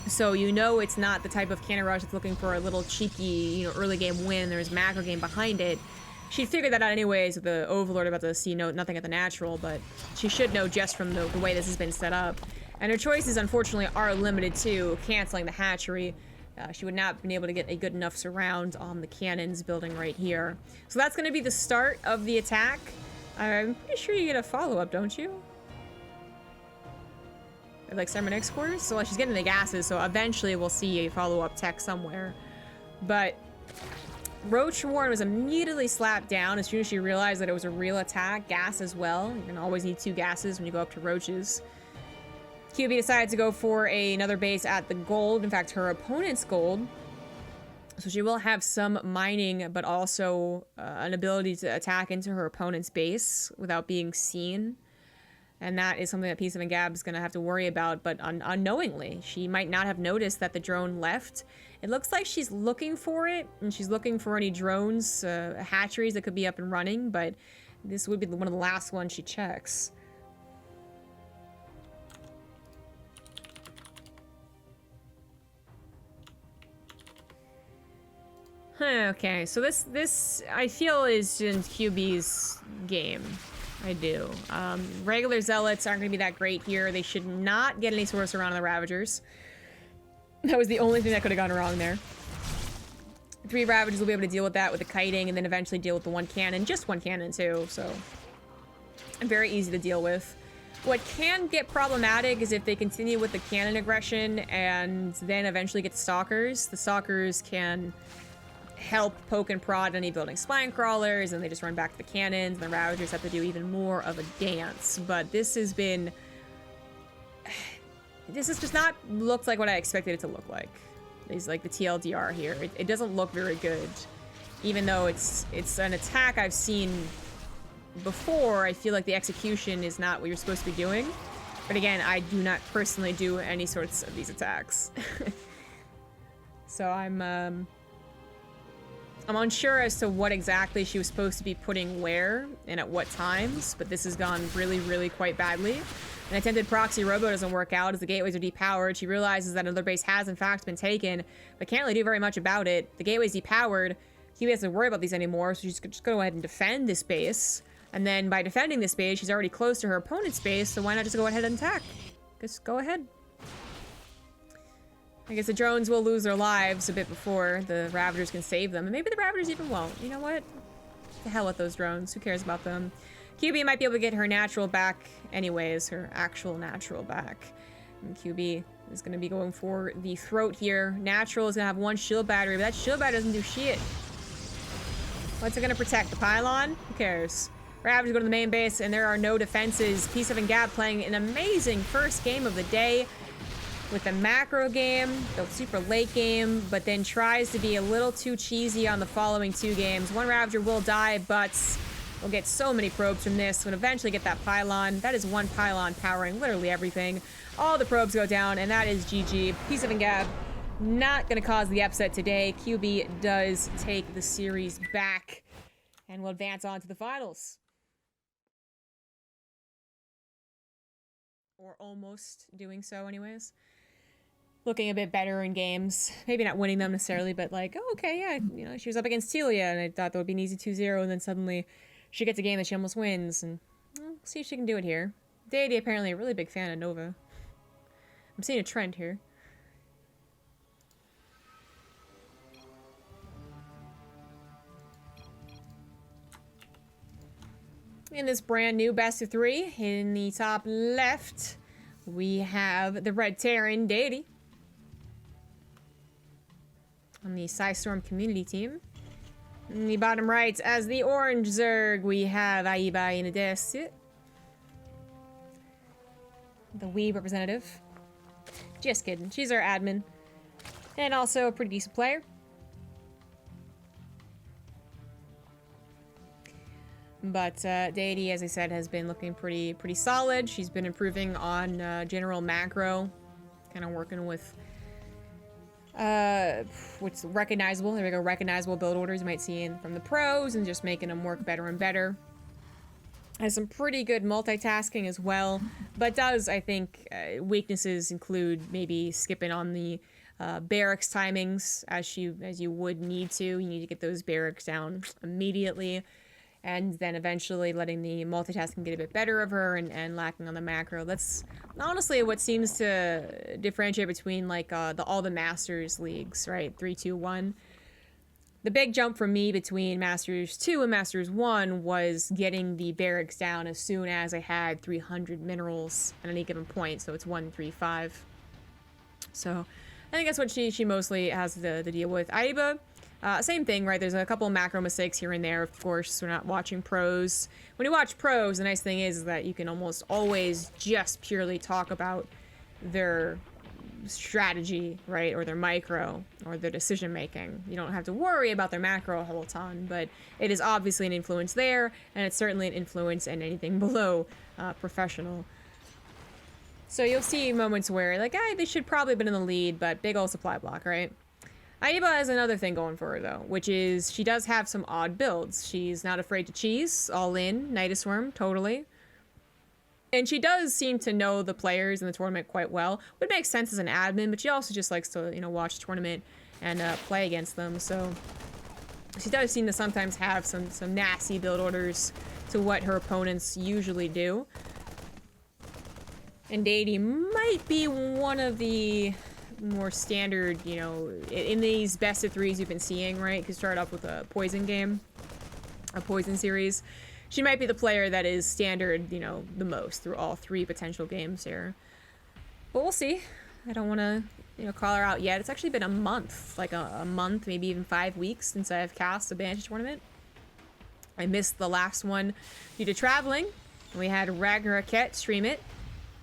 So you know it's not the type of cannon rush that's looking for a little cheeky, you know, early game win. There's macro game behind it. She figured that out anyways with the Overlord about to see nothing at the natural, but she should know just from the way this has been set up. And her choices, unfortunately, are limited to canceling the hatchery. She would not have been able to get a good enough surround on the cannons building right here. So that's going to be the start of the attack. I'm pretty sure you get a follow-up, don't you? Like Cermonix cores? So she's getting the gases, so eventually we'll see a follow-up tech somewhere. But Roach Warren was immediately slapped down as soon as she realized that it was a real attack. Gas as well. You're going to always need 2 gases when you go up to Roaches. QB decides to go for another base at the gold. In fact, her opponent's gold. So she will have some mining, but also an ability to attack into her opponent's base without being seen. And that is something that Piece of and Gab's going to have to worry about, but unknowingly. She might not have noticed that the drone left. It looks like she's looking for it, and she's looking for any drones, hatcheries that could be up and running, but this would be one of the last ones she checks. Okay, so this I feel is in QB's game. I do. Regular zealots aren't going to be that great here. They should not get any source around on the Ravagers. That was the only thing that could have gone wrong there. 3 Ravagers will be able to deal with that with the kiting, and then eventually deal with the 1 cannon. Just 1 cannon too, so very easy to deal with. What can get problematic is if they continue with the cannon aggression and then eventually get the Stalkers. The Stalkers can help poke and prod any building spine crawlers, and they just run back to the cannons, and the Ravagers have to do even more of a dance. But this has been... This has just not looked like what I expected it to look like. It's like the TLDR here. It doesn't look very good. Even though it's an attack I've seen before, I feel like the execution is not what you're supposed to be doing. But again, I do not personally do any sorts of these attacks. So I'm unsure as to what exactly she was supposed to be putting where and at what times, but this has gone really, really quite badly. An attempted proxy robo doesn't work out as the gateways are depowered. She realizes that another base has in fact been taken, but can't really do very much about it. The gateway's depowered. He doesn't worry about these anymore, so she's just go ahead and defend this base. And then by defending this base, she's already close to her opponent's base, so why not just go ahead and attack? Just go ahead. I guess the drones will lose their lives a bit before the Ravagers can save them. And maybe the Ravagers even won't. You know what? The hell with those drones. Who cares about them? QB might be able to get her natural back anyways. Her actual natural back. And QB is going to be going for the throat here. Natural is going to have 1 shield battery, but that shield battery doesn't do shit. What's it going to protect? The pylon? Who cares? Ravagers go to the main base, and there are no defenses. P7 and Gab playing an amazing first game of the day. With the macro game, the super late game, but then tries to be a little too cheesy on the following 2 games. 1 Ravager will die, but we'll get so many probes from this. We'll eventually get that pylon. That is 1 pylon powering literally everything. All the probes go down, and that is GG. P7 and Gab not going to cause the upset today. QB does take the series back, and will advance on to the finals. Or almost doing so anyways. Looking a bit better in games. Maybe not winning them necessarily, but like, oh, okay, yeah, you know, she was up against Telia, and I thought that would be an easy 2-0, and then suddenly she gets a game that she almost wins, and well, see if she can do it here. Deity apparently a really big fan of Nova. I'm seeing a trend here. In this brand new best of 3, in the top left, we have the Red Terran Deity. on the Psystorm community team. In the bottom right, as the orange Zerg, we have Aiba Nydus, the Wii representative. Just kidding. She's our admin. And also a pretty decent player. But Deity, as I said, has been looking pretty solid. She's been improving on general macro. Kind of working with what's recognizable. There we go, recognizable build orders you might see from the pros, and just making them work better and better. Has some pretty good multitasking as well, but does, I think, weaknesses include maybe skipping on the barracks timings as you would need to. You need to get those barracks down immediately, and then eventually letting the multitasking get a bit better of her, and lacking on the macro. That's honestly what seems to differentiate between like all the Masters leagues, right? 3, 2, 1. The big jump for me between Masters 2 and Masters 1 was getting the barracks down as soon as I had 300 minerals at any given point, so it's 1, 3, 5. So I think that's what she mostly has to deal with. Aiba, same thing, right? There's a couple of macro mistakes here and there. Of course, we're not watching pros. When you watch pros, the nice thing is that you can almost always just purely talk about their strategy, right? Or their micro, or their decision making. You don't have to worry about their macro a whole ton, but it is obviously an influence there, and it's certainly an influence in anything below professional. So you'll see moments where, like, they should probably have been in the lead, but big ol' supply block, right? Aiba has another thing going for her, though, which is she does have some odd builds. She's not afraid to cheese, all in, Nydus Worm, totally. And she does seem to know the players in the tournament quite well. Would make sense as an admin, but she also just likes to, watch the tournament and play against them. So she does seem to sometimes have some nasty build orders to what her opponents usually do. And Deity might be one of the more standard, in these best of threes you've been seeing, right? Because start off with a poison game, a poison series. She might be the player that is standard, the most through all 3 potential games here. But we'll see. I don't want to, call her out yet. It's actually been a month, like a month, maybe even 5 weeks since I've cast a Banshee tournament. I missed the last one due to traveling. We had Ragnarok stream it.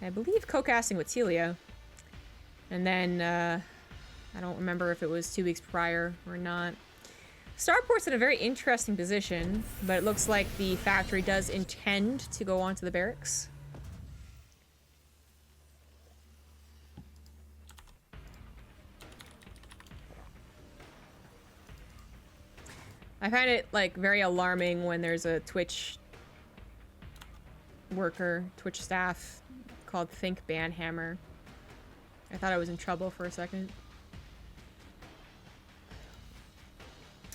I believe co-casting with Telia. And then, I don't remember if it was 2 weeks prior or not. Starport's in a very interesting position, but it looks like the factory does intend to go onto the barracks. I find it, like, very alarming when there's a Twitch worker, Twitch staff, called Think Banhammer. I thought I was in trouble for a second.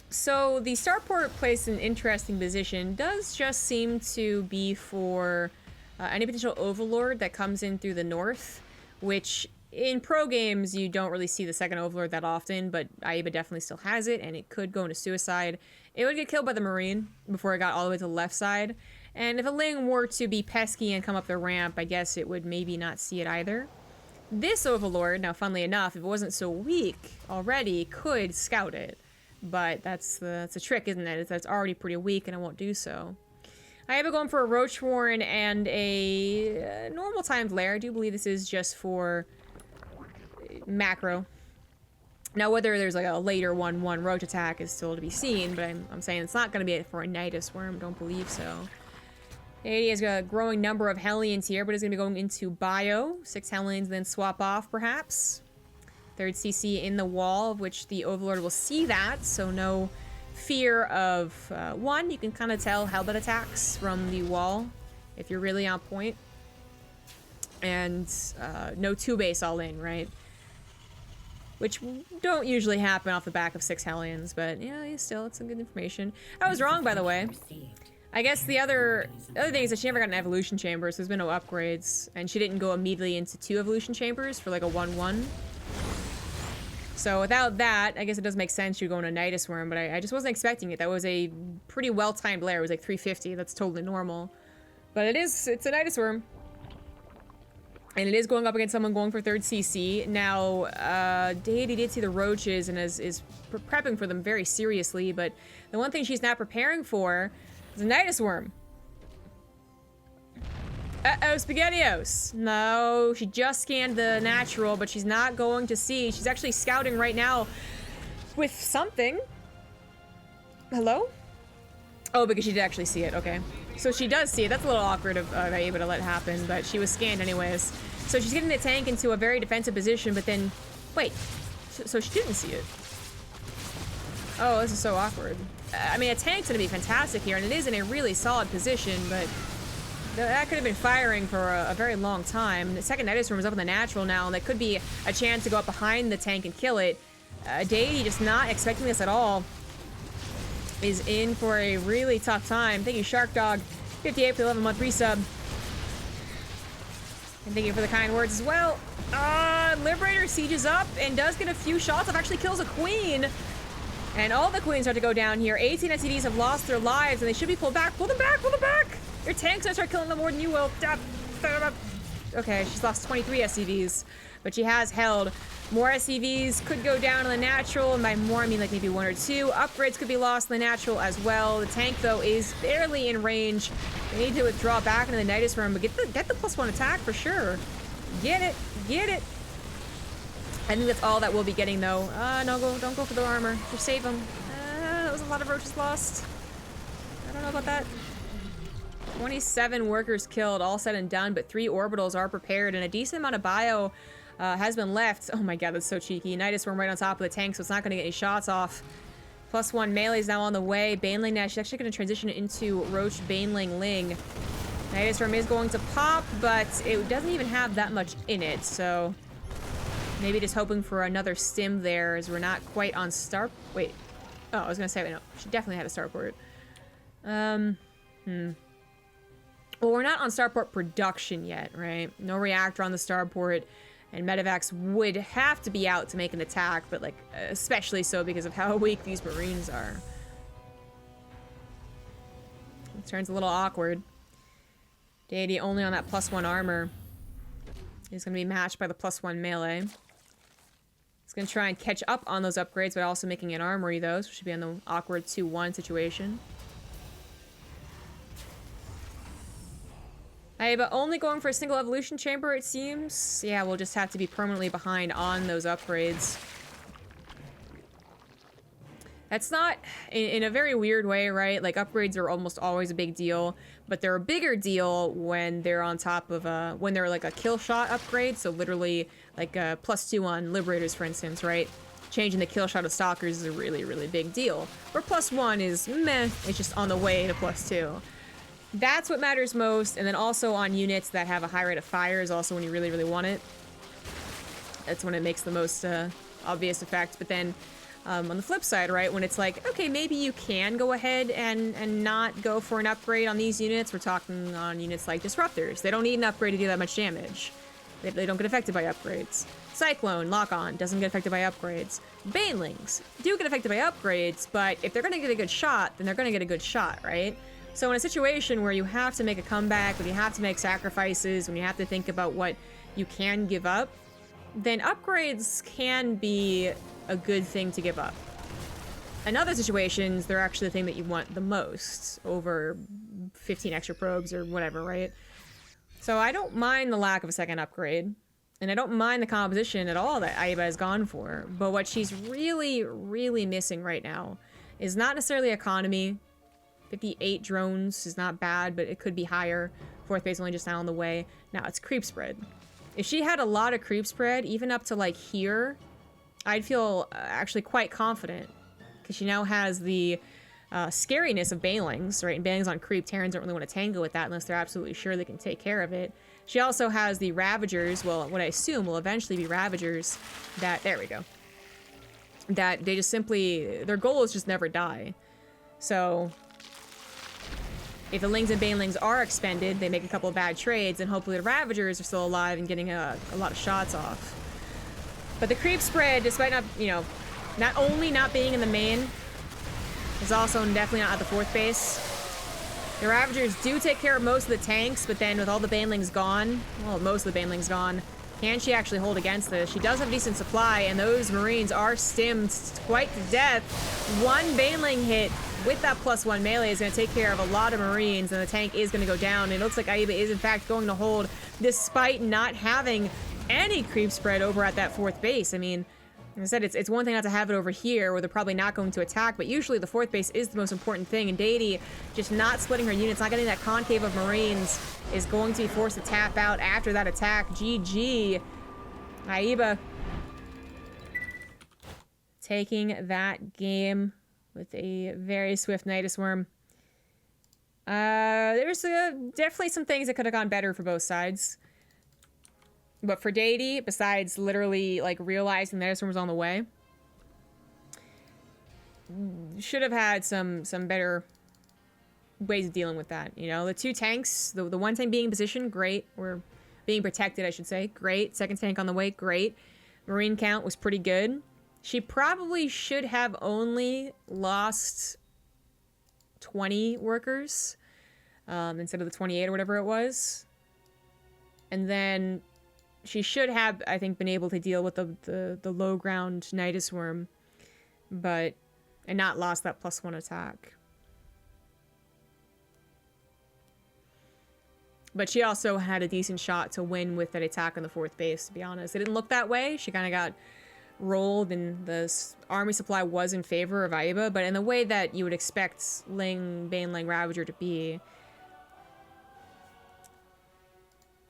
So the starport placed in an interesting position does just seem to be for any potential overlord that comes in through the north, which in pro games you don't really see the second overlord that often, but Aiba definitely still has it, and it could go into suicide. It would get killed by the Marine before it got all the way to the left side, and if a Ling were to be pesky and come up the ramp, I guess it would maybe not see it either. This overlord, now funnily enough, if it wasn't so weak already, could scout it. But that's a trick, isn't it? That's already pretty weak, and it won't do so. I have it going for a Roach Warren and a normal timed lair. I do believe this is just for macro. Now, whether there's like a later 1/1 Roach attack is still to be seen, but I'm saying it's not going to be for a Nydus Worm. Don't believe so. Deity has a growing number of Hellions here, but it's going to be going into bio. 6 Hellions, then swap off, perhaps. 3rd CC in the wall, of which the Overlord will see that, so no fear of, one, you can kind of tell Hellbent attacks from the wall, if you're really on point. And no 2-base all in, right? Which don't usually happen off the back of 6 Hellions, but yeah, still, it's some good information. I was wrong, by the way. I guess the other thing is that she never got an evolution chamber, so there's been no upgrades, and she didn't go immediately into 2 evolution chambers for like a 1/1. So without that, I guess it does make sense you go into Nydus Worm, but I just wasn't expecting it. That was a pretty well-timed lair. It was like 350. That's totally normal. But it's a Nydus Worm. And it is going up against someone going for 3rd CC. Now, Deity did see the roaches and is prepping for them very seriously, but the one thing she's not preparing for is a Nydus worm. Uh-oh, SpaghettiOs. No, she just scanned the natural, but she's not going to see. She's actually scouting right now with something. Hello? Oh, because she did actually see it, okay. So she does see it. That's a little awkward of Aiba to let happen, but she was scanned anyways. So she's getting the tank into a very defensive position, but then... Wait. So she didn't see it. Oh, this is so awkward. I mean, a tank's gonna be fantastic here, and it is in a really solid position, but... That could have been firing for a very long time. The second Nydus room is up in the natural now, and that could be a chance to go up behind the tank and kill it. Deity just not expecting this at all. Is in for a really tough time. Thank you, Shark Dog. 58 for the 11-month resub. And thank you for the kind words as well. Liberator sieges up and does get a few shots off. Actually kills a queen. And all the queens start to go down here. 18 SCVs have lost their lives, and they should be pulled back. Pull them back! Pull them back! Your tank's gonna start killing them more than you will. Okay, she's lost 23 SCVs, but she has held. More SCVs could go down in the natural, and by more I mean like maybe 1 or 2. Upgrades could be lost in the natural as well. The tank though is barely in range. They need to withdraw back into the Nydus room, but get the +1 attack for sure. Get it, get it. I think that's all that we'll be getting though. No, don't go for the armor. Just save them. That was a lot of roaches lost. I don't know about that. 27 workers killed, all said and done, but 3 orbitals are prepared, and a decent amount of bio has been left. Oh my god, that's so cheeky. Nydus worm right on top of the tank, so it's not going to get any shots off. +1 melee is now on the way. Baneling Nash is actually going to transition into Roach Baneling Ling. Nydus worm is going to pop, but it doesn't even have that much in it, so maybe just hoping for another stim there, as we're not quite on star... Wait. Oh, I was going to say, wait, no. She definitely had a starport. Well, we're not on starport production yet, right? No reactor on the starport, and medevacs would have to be out to make an attack, but like, especially so because of how weak these Marines are. It turns a little awkward. Deity only on that +1 armor. He's gonna be matched by the +1 melee. He's gonna try and catch up on those upgrades, but also making an armory though, so should be on the awkward 2-1 situation. But only going for a single evolution chamber, it seems. Yeah, we'll just have to be permanently behind on those upgrades. That's not, in a very weird way, right? Like, upgrades are almost always a big deal, but they're a bigger deal when they're on top of when they're like a kill shot upgrade, so literally like a +2 on Liberators, for instance, right? Changing the kill shot of Stalkers is a really, really big deal. Where +1 is meh, it's just on the way to +2. That's what matters most, and then also on units that have a high rate of fire is also when you really, really want it. That's when it makes the most obvious effect, but then on the flip side, right, when it's like, okay, maybe you can go ahead and not go for an upgrade on these units. We're talking on units like Disruptors. They don't need an upgrade to do that much damage. They don't get affected by upgrades. Cyclone, Lock-On, doesn't get affected by upgrades. Banelings do get affected by upgrades, but if they're going to get a good shot, then they're going to get a good shot, right? So in a situation where you have to make a comeback, when you have to make sacrifices, when you have to think about what you can give up, then upgrades can be a good thing to give up. In other situations, they're actually the thing that you want the most over 15 extra probes or whatever, right? So I don't mind the lack of a second upgrade, and I don't mind the composition at all that Aiba has gone for, but what she's really, really missing right now is not necessarily economy. 58 drones is not bad, but it could be higher. 4th base only just now on the way. Now it's creep spread. If she had a lot of creep spread, even up to like here, I'd feel actually quite confident, because she now has the scariness of Banelings, right? And Banelings on creep, Terrans don't really want to tango with that unless they're absolutely sure they can take care of it. She also has the Ravagers, well, what I assume will eventually be Ravagers, that, there we go, that they just simply, their goal is just never die. So if the Lings and Banelings are expended, they make a couple of bad trades, and hopefully the Ravagers are still alive and getting a lot of shots off. But the creep spread, despite not, you know, not only not being in the main, is also definitely not at the 4th base. The Ravagers do take care of most of the tanks, but then with all the Banelings gone, well, most of the Banelings gone, can she actually hold against this? She does have decent supply, and those Marines are stimmed quite to death. One Baneling hit with that +1 melee is going to take care of a lot of Marines, and the tank is going to go down. It looks like Aiba is, in fact, going to hold, despite not having any creep spread over at that 4th base. I mean, like I said, it's one thing not to have it over here, where they're probably not going to attack, but usually the 4th base is the most important thing, and Deity just not splitting her units, not getting that concave of Marines, is going to be forced to tap out after that attack. GG. Aiba taking that game with a very swift Nydus Worm. There's definitely some things that could have gone better for both sides. But for Deity, besides literally, like, realizing the Nydus Worm was on the way, should have had some better ways of dealing with that. You know, the 2 tanks, the one tank being in position, great. Or being protected, I should say, great. 2nd tank on the way, great. Marine count was pretty good. She probably should have only lost 20 workers instead of the 28 or whatever it was. And then she should have, I think, been able to deal with the low ground Nydus Worm, and not lost that +1 attack. But she also had a decent shot to win with that attack on the 4th base, to be honest. It didn't look that way. She kind of got rolled, and the army supply was in favor of Aiba, but in the way that you would expect Baneling Ravager to be.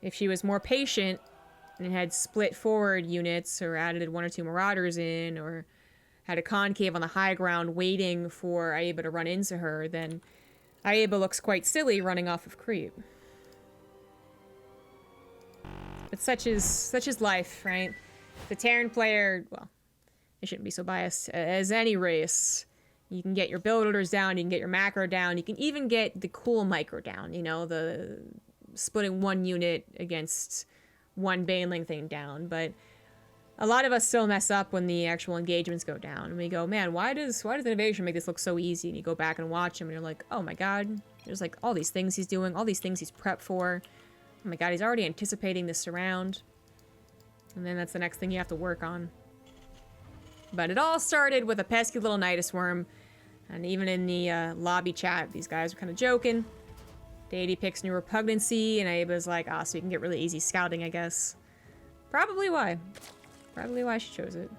If she was more patient and had split forward units, or added 1 or 2 Marauders in, or had a concave on the high ground waiting for Aiba to run into her, then Aiba looks quite silly running off of creep. But such is life, right? The Terran player, well, I shouldn't be so biased. As any race, you can get your build orders down, you can get your macro down, you can even get the cool micro down, you know, the splitting 1 unit against 1 Baneling thing down. But a lot of us still mess up when the actual engagements go down, and we go, man, why does Innovation make this look so easy? And you go back and watch him, and you're like, oh my god, there's like all these things he's doing, all these things he's prepped for. Oh my god, he's already anticipating this surround. And then that's the next thing you have to work on. But it all started with a pesky little Nydus Worm. And even in the lobby chat, these guys are kind of joking. Deity picks New Repugnancy, and Aiba's like, ah, so you can get really easy scouting, I guess. Probably why. Probably why she chose it.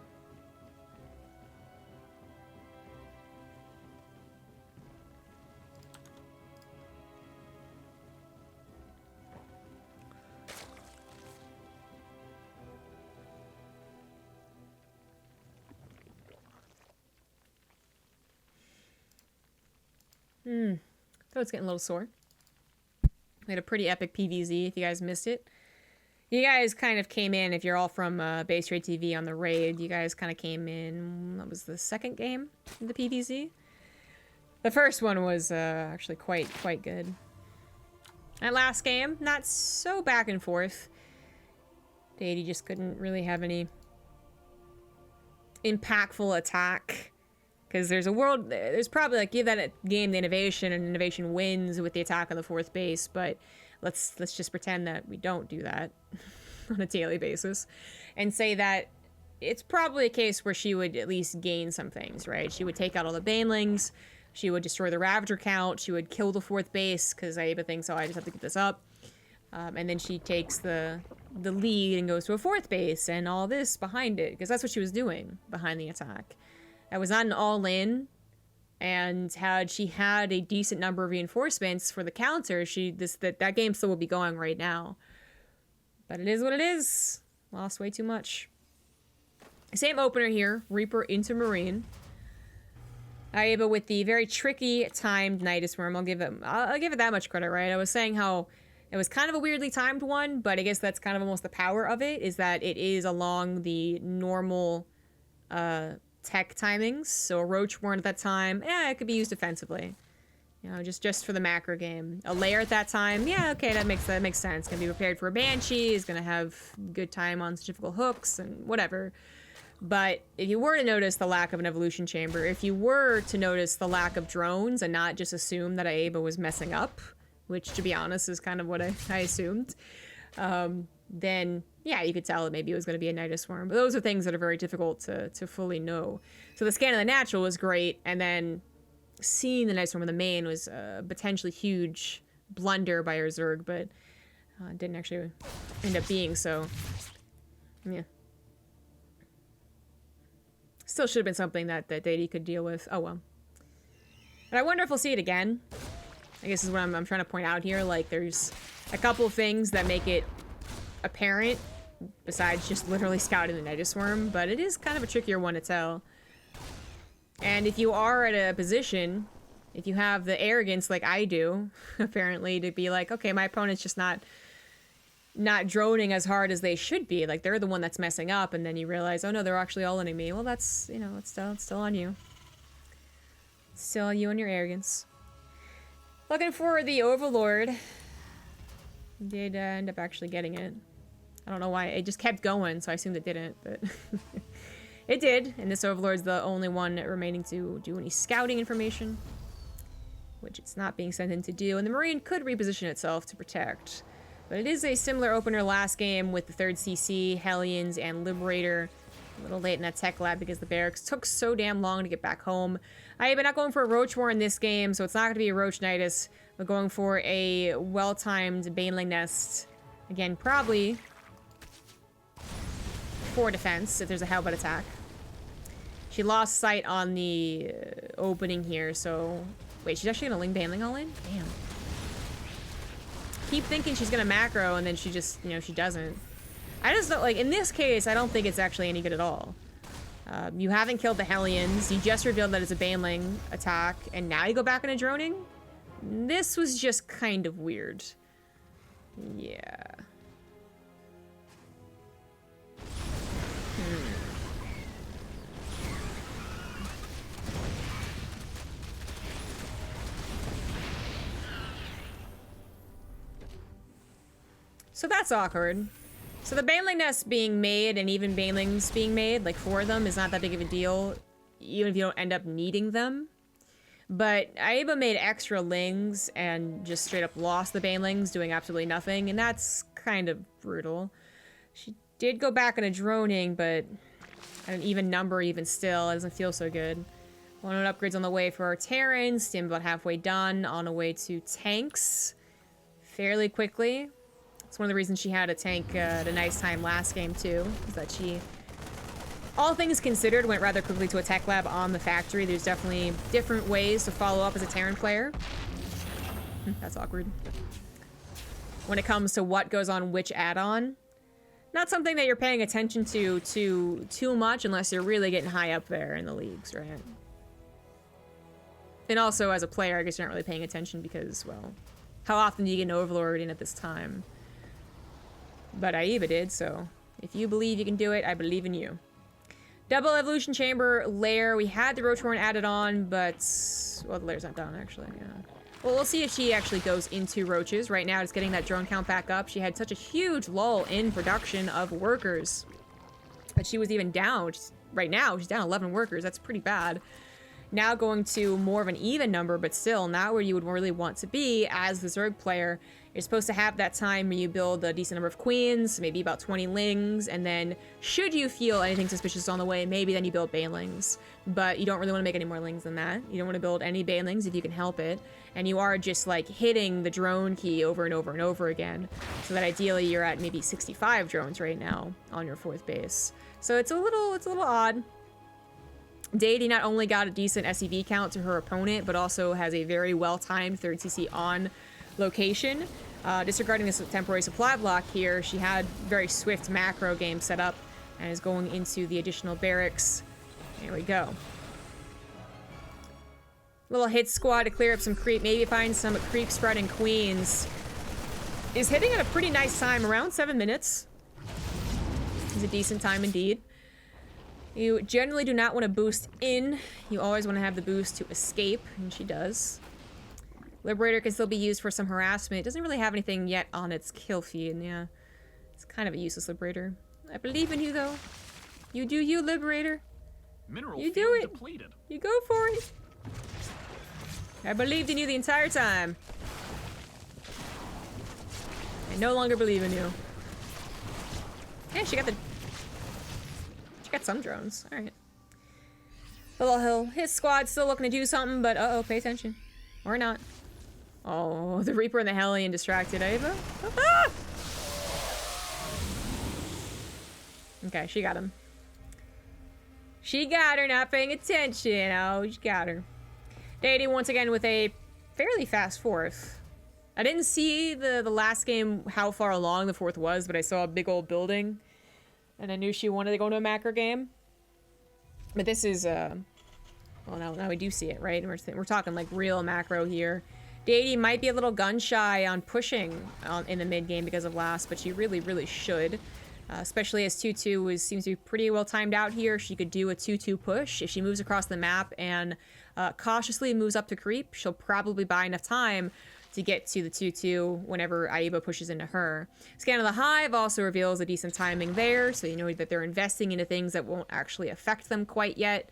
Throat's getting a little sore. We had a pretty epic PvZ, if you guys missed it. You guys kind of came in, if you're all from Base Raid TV on the raid, you guys kind of came in, that was the 2nd game of the PvZ. The first one was actually quite good. That last game, not so back and forth. Deity just couldn't really have any impactful attack. Because there's probably, like, give that game the Innovation, and Innovation wins with the attack on the 4th base, but let's just pretend that we don't do that on a daily basis, and say that it's probably a case where she would at least gain some things, right? She would take out all the Banelings, she would destroy the Ravager count, she would kill the 4th base, because Aiba thinks, oh, I just have to get this up, and then she takes the lead and goes to a 4th base, and all this behind it, because that's what she was doing behind the attack. That was not an all-in, and had she had a decent number of reinforcements for the counter, that game still would be going right now. But it is what it is. Lost way too much. Same opener here, Reaper into Marine. Aiba with the very tricky timed Nydus Worm. I'll give it that much credit, right? I was saying how it was kind of a weirdly timed one, but I guess that's kind of almost the power of it, is that it is along the normal tech timings. So a Roach Warren at that time, yeah, it could be used defensively. You know, just for the macro game. A Lair at that time, yeah, okay, that makes sense. Gonna be prepared for a Banshee, is gonna have good time on difficult hooks and whatever. But if you were to notice the lack of an evolution chamber, if you were to notice the lack of drones and not just assume that Aeba was messing up, which to be honest is kind of what I assumed, then yeah, you could tell that maybe it was going to be a Nydus worm. But those are things that are very difficult to fully know. So the scan of the natural was great, and then seeing the Nydus worm in the main was a potentially huge blunder by our Zerg, but didn't actually end up being so. Yeah. Still should have been something that Deity could deal with. Oh well. But I wonder if we'll see it again. I guess is what I'm trying to point out here. Like, there's a couple of things that make it apparent, besides just literally scouting the Nydus worm, but it is kind of a trickier one to tell. And if you are at a position, if you have the arrogance like I do, apparently, to be like, okay, my opponent's just not droning as hard as they should be. Like, they're the one that's messing up, and then you realize, oh no, they're actually all-inning me. Well, that's, you know, it's still on you. It's still you and your arrogance. Looking for the Overlord. Did end up actually getting it. I don't know why. It just kept going, so I assumed it didn't, but it did. And this Overlord's the only one remaining to do any scouting information, which it's not being sent in to do. And the Marine could reposition itself to protect. But it is a similar opener last game with the 3rd CC, Hellions, and Liberator. A little late in that tech lab because the barracks took so damn long to get back home. I have been not going for a Roach War in this game, so it's not going to be a Roach Nydus. We're going for a well-timed Baneling Nest. Again, probably for defense if there's a Hellbite attack. She lost sight on the opening here, so... Wait, she's actually going to Ling Baneling all in? Damn. Keep thinking she's gonna macro, and then she just, you know, she doesn't. I just don't, like, in this case, I don't think it's actually any good at all. You haven't killed the Hellions, you just revealed that it's a Baneling attack, and now you go back into droning? This was just kind of weird. Yeah. So that's awkward. So the Baneling nests being made, and even Banelings being made, like 4 of them, is not that big of a deal, even if you don't end up needing them. But Aeba made extra Lings and just straight up lost the Banelings, doing absolutely nothing, and that's kind of brutal. She did go back into droning, but at an even number even still, it doesn't feel so good. 1 upgrades on the way for our Terrans, Stim about halfway done, on the way to tanks fairly quickly. It's one of the reasons she had a tank at a nice time last game, too, is that she, all things considered, went rather quickly to a tech lab on the factory. There's definitely different ways to follow up as a Terran player. That's awkward. When it comes to what goes on which add-on. Not something that you're paying attention to too much unless you're really getting high up there in the leagues, right? And also, as a player, I guess you're not really paying attention because, well, how often do you get an Overlord in at this time? But Aeba did, so if you believe you can do it, I believe in you. Double Evolution Chamber lair. We had the Roach Horn added on, but... Well, the lair's not done, actually, yeah. Well, we'll see if she actually goes into roaches. Right now, it's getting that drone count back up. She had such a huge lull in production of workers. But she was even down. Right now, she's down 11 workers. That's pretty bad. Now going to more of an even number, but still not where you would really want to be as the Zerg player. You're supposed to have that time where you build a decent number of queens, maybe about 20 lings, and then should you feel anything suspicious on the way, maybe then you build banelings. But you don't really want to make any more lings than that. You don't want to build any banelings if you can help it. And you are just like hitting the drone key over and over and over again. So that ideally you're at maybe 65 drones right now on your 4th base. So it's a little odd. Deity not only got a decent SCV count to her opponent, but also has a very well-timed 3rd CC on location. Disregarding this temporary supply block here, she had very swift macro game set up and is going into the additional barracks. There we go. Little hit squad to clear up some creep, maybe find some creep spreading queens. Is hitting at a pretty nice time, around 7 minutes. It's a decent time indeed. You generally do not want to boost in. You always want to have the boost to escape, and she does. Liberator can still be used for some harassment. It doesn't really have anything yet on its kill feed, and yeah. It's kind of a useless Liberator. I believe in you, though. You do you, Liberator. Mineral You field do it. depleted. You go for it. I believed in you the entire time. I no longer believe in you. Yeah, she got some drones. All right. Well, his squad's still looking to do something, but uh-oh, pay attention. Or not. Oh, the Reaper and the Hellion distracted Ava. Ah! Okay, she got him. She got her, not paying attention. Oh, she got her. Deity once again with a fairly fast fourth. I didn't see the last game how far along the fourth was, but I saw a big old building. And I knew she wanted to go into a macro game. But this is, well, now we do see it, right? We're talking like real macro here. Deity might be a little gun shy on pushing in the mid game because of last, but she really, really should. Especially as 2-2 seems to be pretty well timed out here. She could do a 2-2 push. If she moves across the map and cautiously moves up to creep, she'll probably buy enough time to get to the 2-2 whenever Aiba pushes into her. Scan of the Hive also reveals a decent timing there, so you know that they're investing into things that won't actually affect them quite yet.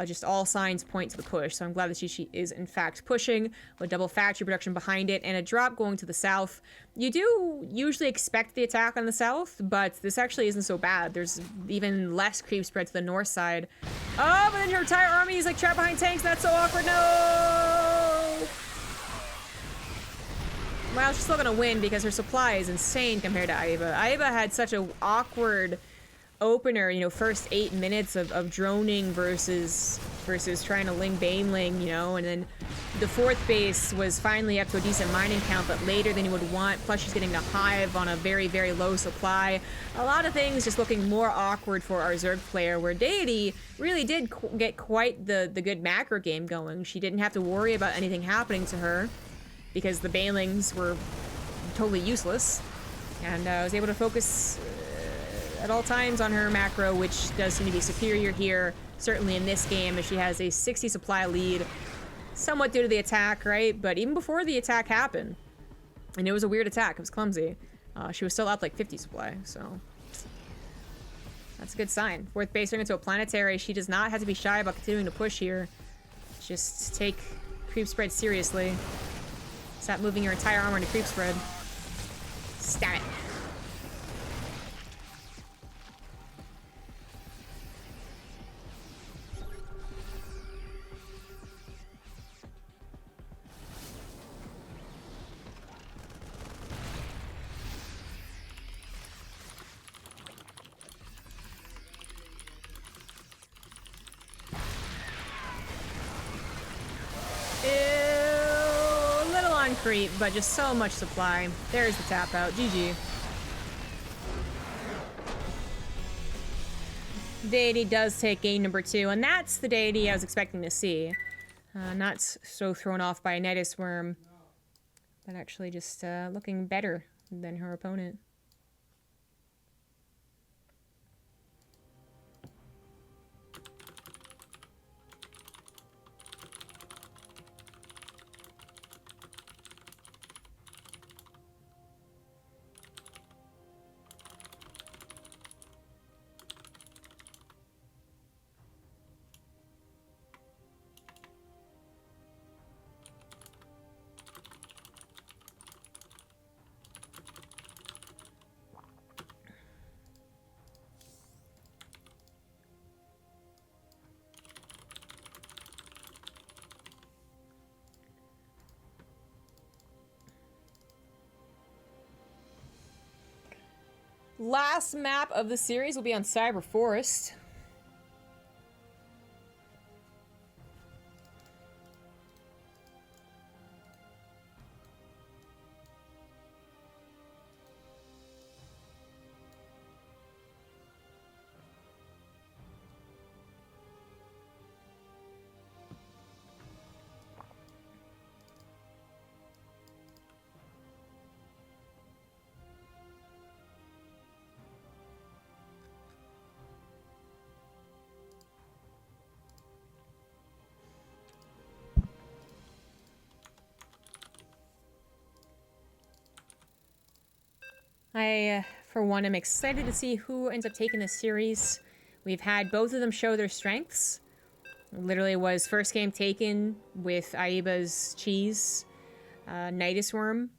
Just all signs point to the push, so I'm glad that she is in fact pushing with double factory production behind it and a drop going to the south. You do usually expect the attack on the south, but this actually isn't so bad. There's even less creep spread to the north side. Oh, but then her entire army is like trapped behind tanks. That's so awkward. No! Well, she's still gonna win because her supply is insane compared to Aiba. Aiba had such an awkward opener, you know, first 8 minutes of droning versus trying to ling baneling, you know, and then the fourth base was finally up to a decent mining count, but later than you would want, plus she's getting the Hive on a very, very low supply. A lot of things just looking more awkward for our Zerg player, where Deity really did get quite the good macro game going. She didn't have to worry about anything happening to her because the banelings were totally useless, and was able to focus at all times on her macro, which does seem to be superior here, certainly in this game, as she has a 60 supply lead, somewhat due to the attack, right? But even before the attack happened, and it was a weird attack, it was clumsy, she was still up like 50 supply, so that's a good sign. Fourth base turning into a planetary. She does not have to be shy about continuing to push here. Just take creep spread seriously. Stop moving your entire armor into creep spread. Stab it. Creep, but just so much supply. There's the tap out. GG. Deity does take game number 2, and that's the Deity I was expecting to see. Not so thrown off by a Nydus worm, but actually just looking better than her opponent. Last map of the series will be on Cyber Forest. I, for one, am excited to see who ends up taking this series. We've had both of them show their strengths. Literally was first game taken with Aiba's cheese, Nydus worm.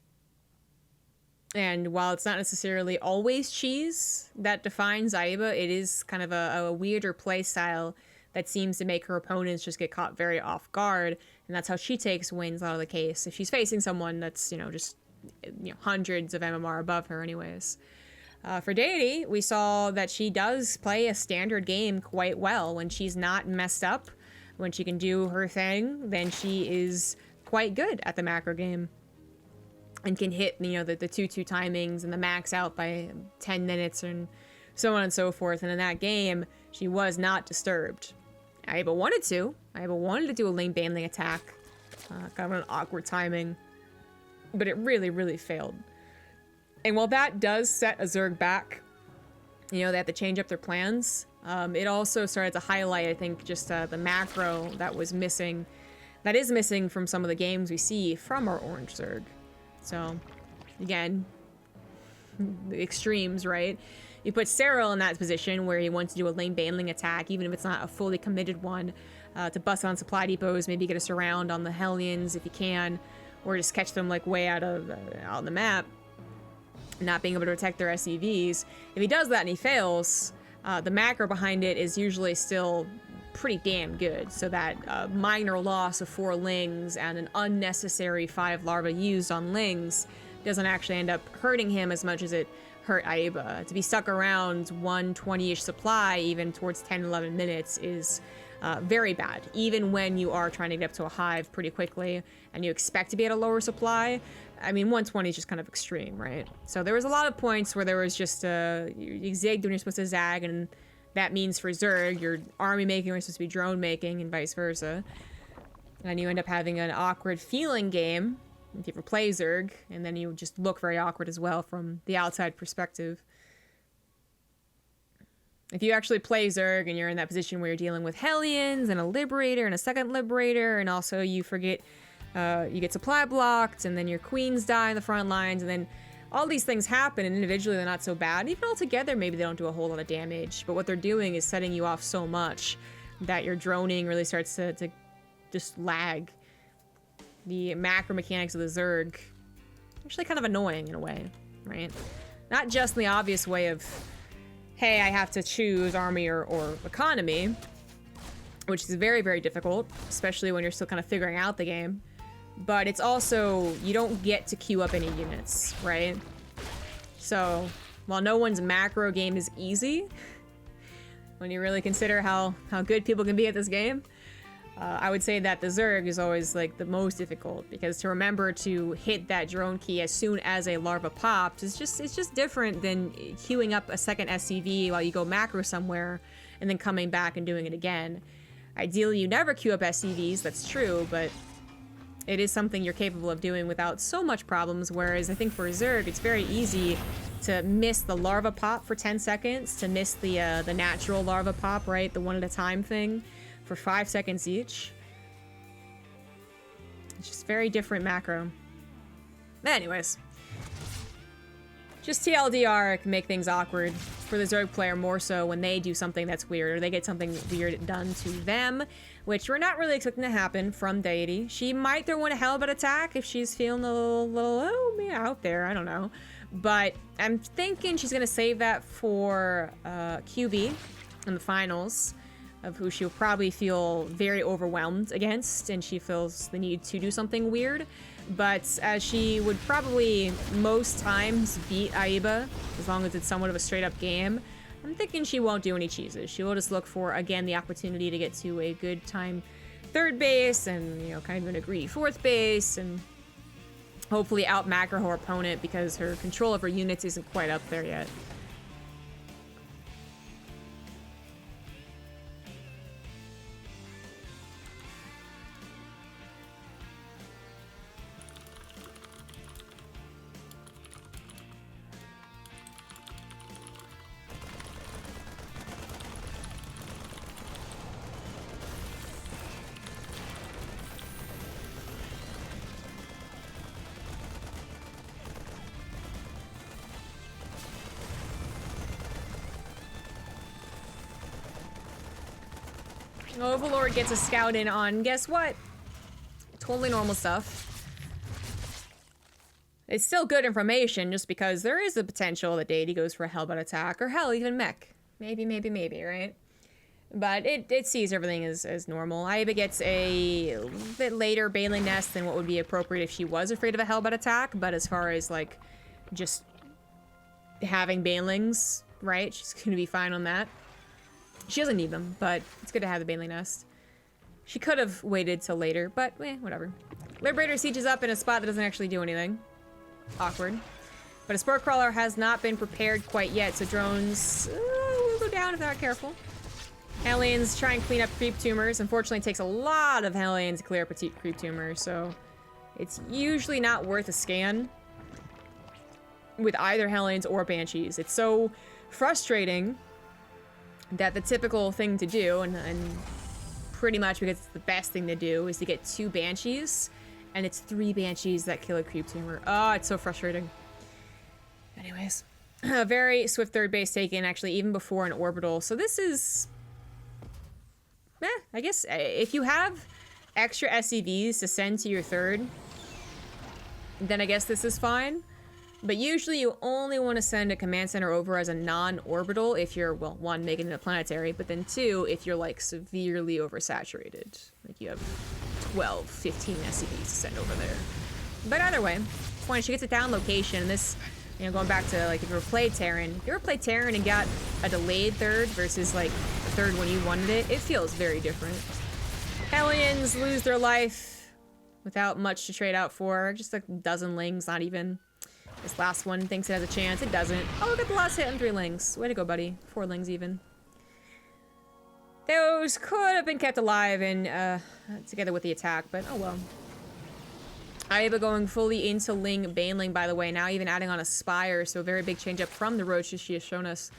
And while it's not necessarily always cheese that defines Aiba, it is kind of a weirder play style that seems to make her opponents just get caught very off guard. And that's how she takes wins out of the case. If she's facing someone that's, just hundreds of MMR above her anyways. For Deity, we saw that she does play a standard game quite well. When she's not messed up, when she can do her thing, then she is quite good at the macro game. And can hit, the 2-2 timings and the max out by 10 minutes and so on and so forth. And in that game, she was not disturbed. Aiba wanted to. Aiba wanted to do a lane banding attack. Kind of an awkward timing. But it really, really failed. And while that does set a Zerg back, they have to change up their plans. It also started to highlight, I think, just the macro that was missing. That is missing from some of the games we see from our Orange Zerg. So, again, the extremes, right? You put Cyril in that position where he wants to do a lane banding attack, even if it's not a fully committed one, to bust on supply depots, maybe get a surround on the Hellions if you can, or just catch them like way out on the map, not being able to protect their SCVs. If he does that and he fails, the macro behind it is usually still pretty damn good, so that minor loss of 4 lings and an unnecessary 5 larvae used on lings doesn't actually end up hurting him as much as it hurt Aiba. To be stuck around 120-ish supply even towards 10-11 minutes is very bad, even when you are trying to get up to a hive pretty quickly and you expect to be at a lower supply. I mean, 120 is just kind of extreme, right? So there was a lot of points where there was just you zigged when you're supposed to zag, and that means for Zerg, you're army making when you're supposed to be drone making, and vice versa. And you end up having an awkward feeling game if you ever play Zerg, and then you just look very awkward as well from the outside perspective. If you actually play Zerg and you're in that position where you're dealing with Hellions and a Liberator and a second Liberator, and also you forget, you get supply blocked, and then your queens die in the front lines, and then all these things happen, and individually they're not so bad. Even all together, maybe they don't do a whole lot of damage. But what they're doing is setting you off so much that your droning really starts to just lag. The macro mechanics of the Zerg actually kind of annoying in a way, right? Not just in the obvious way of, hey, I have to choose army or economy, which is very, very difficult, especially when you're still kind of figuring out the game. But it's also, you don't get to queue up any units, right? So, while no one's macro game is easy, when you really consider how good people can be at this game, I would say that the Zerg is always like the most difficult, because to remember to hit that drone key as soon as a larva pops it's just different than queuing up a second SCV while you go macro somewhere and then coming back and doing it again. Ideally, you never queue up SCVs, that's true, but it is something you're capable of doing without so much problems, whereas I think for Zerg, it's very easy to miss the larva pop for 10 seconds, to miss the natural larva pop, right? The one at a time thing for 5 seconds each. It's just very different macro. Anyways. Just TLDR, it can make things awkward for the Zerg player, more so when they do something that's weird, or they get something weird done to them, which we're not really expecting to happen from Deity. She might throw in a Hellbent attack if she's feeling a little out there, I don't know. But I'm thinking she's gonna save that for QB in the finals, of who she'll probably feel very overwhelmed against, and she feels the need to do something weird. But as she would probably most times beat Aiba, as long as it's somewhat of a straight up game, I'm thinking she won't do any cheeses. She will just look for, again, the opportunity to get to a good time third base, and kind of an agree fourth base, and hopefully out macro her opponent, because her control of her units isn't quite up there yet. Overlord gets a scout in on, guess what? Totally normal stuff. It's still good information, just because there is a potential that Deity goes for a Hellbound attack, or hell, even mech. Maybe, right? But it sees everything as normal. Aiba gets a bit later Baneling Nest than what would be appropriate if she was afraid of a Hellbound attack, but as far as, like, just having Banelings, right? She's gonna be fine on that. She doesn't need them, but it's good to have the Baneling Nest. She could have waited till later, but whatever. Liberator sieges up in a spot that doesn't actually do anything. Awkward. But a Spore Crawler has not been prepared quite yet, so drones will go down if they're not careful. Hellions try and clean up creep tumors. Unfortunately, it takes a lot of Hellions to clear up a creep tumor, so it's usually not worth a scan with either Hellions or Banshees. It's so frustrating that the typical thing to do, and pretty much because it's the best thing to do, is to get 2 Banshees, and it's 3 Banshees that kill a creep tumor. Oh, it's so frustrating. Anyways, a very swift third base taken, actually, even before an orbital. So this is... I guess if you have extra SCVs to send to your third, then I guess this is fine. But usually you only want to send a command center over as a non-orbital if you're, well, 1, making it a planetary, but then 2, if you're, like, severely oversaturated. Like, you have 12, 15 SCVs to send over there. But either way, when she gets a down location, this, you know, going back to, like, if you ever played Terran, if you ever played Terran and got a delayed third versus, like, a third when you wanted it, it feels very different. Hellions lose their life without much to trade out for. Just a dozen lings, not even. This last one thinks it has a chance. It doesn't. Oh, look at the last hit on 3 lings. Way to go, buddy. 4 lings even. Those could have been kept alive and together with the attack, but oh well. Aiba going fully into Ling Baneling, by the way, now even adding on a Spire, so a very big change up from the Roaches she has shown us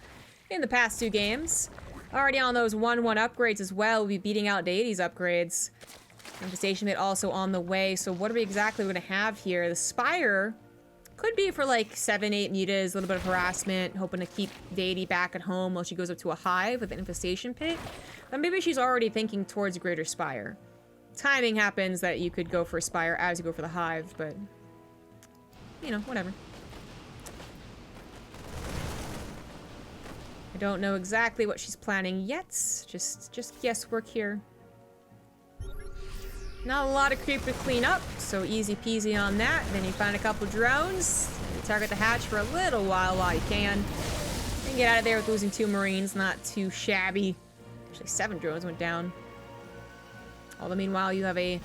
in the past 2 games. Already on those 1-1 upgrades as well. We'll be beating out Deity's upgrades. Infestation Bit also on the way, so what are we exactly going to have here? The Spire could be for like 7-8 mutas, a little bit of harassment, hoping to keep Deity back at home while she goes up to a hive with an infestation pit. But maybe she's already thinking towards Greater Spire. Timing happens that you could go for a Spire as you go for the hive, but you know, whatever. I don't know exactly what she's planning yet. Just guesswork here. Not a lot of creep to clean up, so easy peasy on that. Then you find a couple drones, you target the hatch for a little while you can. And get out of there with losing 2 Marines, not too shabby. Actually, 7 drones went down. Although meanwhile, you have a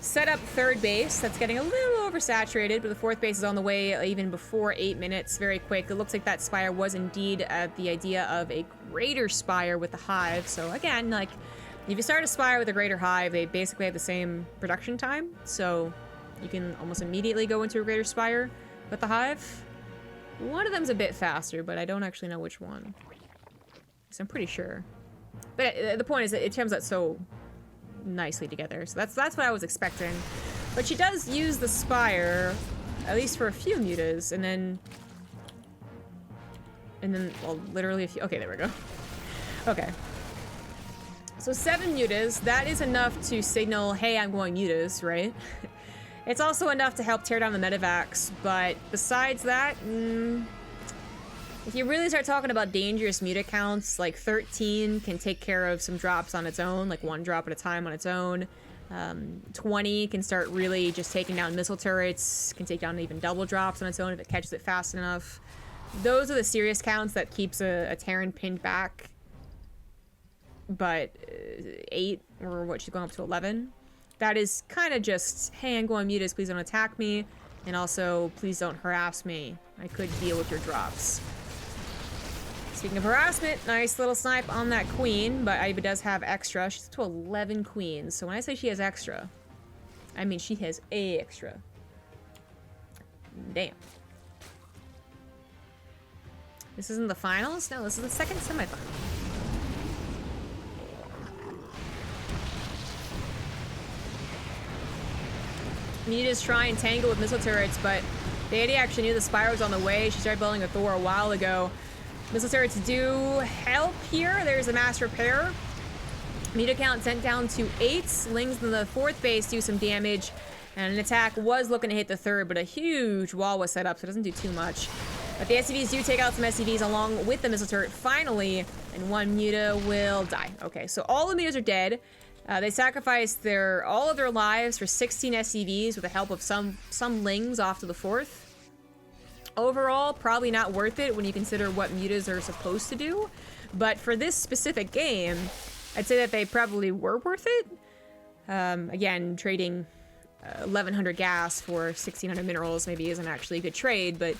set up 3rd base that's getting a little oversaturated, but the 4th base is on the way even before 8 minutes, very quick. It looks like that Spire was indeed the idea of a Greater Spire with the hive. So again, like, if you start a Spire with a Greater Hive, they basically have the same production time, so you can almost immediately go into a Greater Spire with the Hive. One of them's a bit faster, but I don't actually know which one. So I'm pretty sure. But the point is that it comes out so nicely together, so that's what I was expecting. But she does use the Spire, at least for a few mutas, and then, well, literally a few. Okay, there we go. Okay. So 7 mutas, that is enough to signal, hey, I'm going mutas, right? It's also enough to help tear down the medevacs, but besides that, if you really start talking about dangerous muta counts, like 13 can take care of some drops on its own, like 1 drop at a time on its own. 20 can start really just taking down missile turrets, can take down even double drops on its own if it catches it fast enough. Those are the serious counts that keeps a Terran pinned back. But 8, or what, she's going up to 11, that is kind of just, hey, I'm going mutas, please don't attack me, and also, please don't harass me. I could deal with your drops. Speaking of harassment, nice little snipe on that queen, but Aiba does have extra. She's up to 11 queens, so when I say she has extra, I mean she has a extra. Damn. This isn't the finals? No, this is the second semifinal. Nydus try and tangle with missile turrets, but Deity actually knew the Spire was on the way. She started building a Thor a while ago. Missile turrets do help here. There's a mass repair. Meter count sent down to 8. Slings in the 4th base do some damage. And an attack was looking to hit the 3rd, but a huge wall was set up, so it doesn't do too much. But the SCVs do take out some SCVs along with the missile turret finally, and 1 Muta will die. Okay, so all the Mutas are dead. They sacrificed all of their lives for 16 SCVs with the help of some Lings off to the 4th. Overall, probably not worth it when you consider what Mutas are supposed to do. But for this specific game, I'd say that they probably were worth it. Again, trading 1,100 gas for 1,600 minerals maybe isn't actually a good trade, but...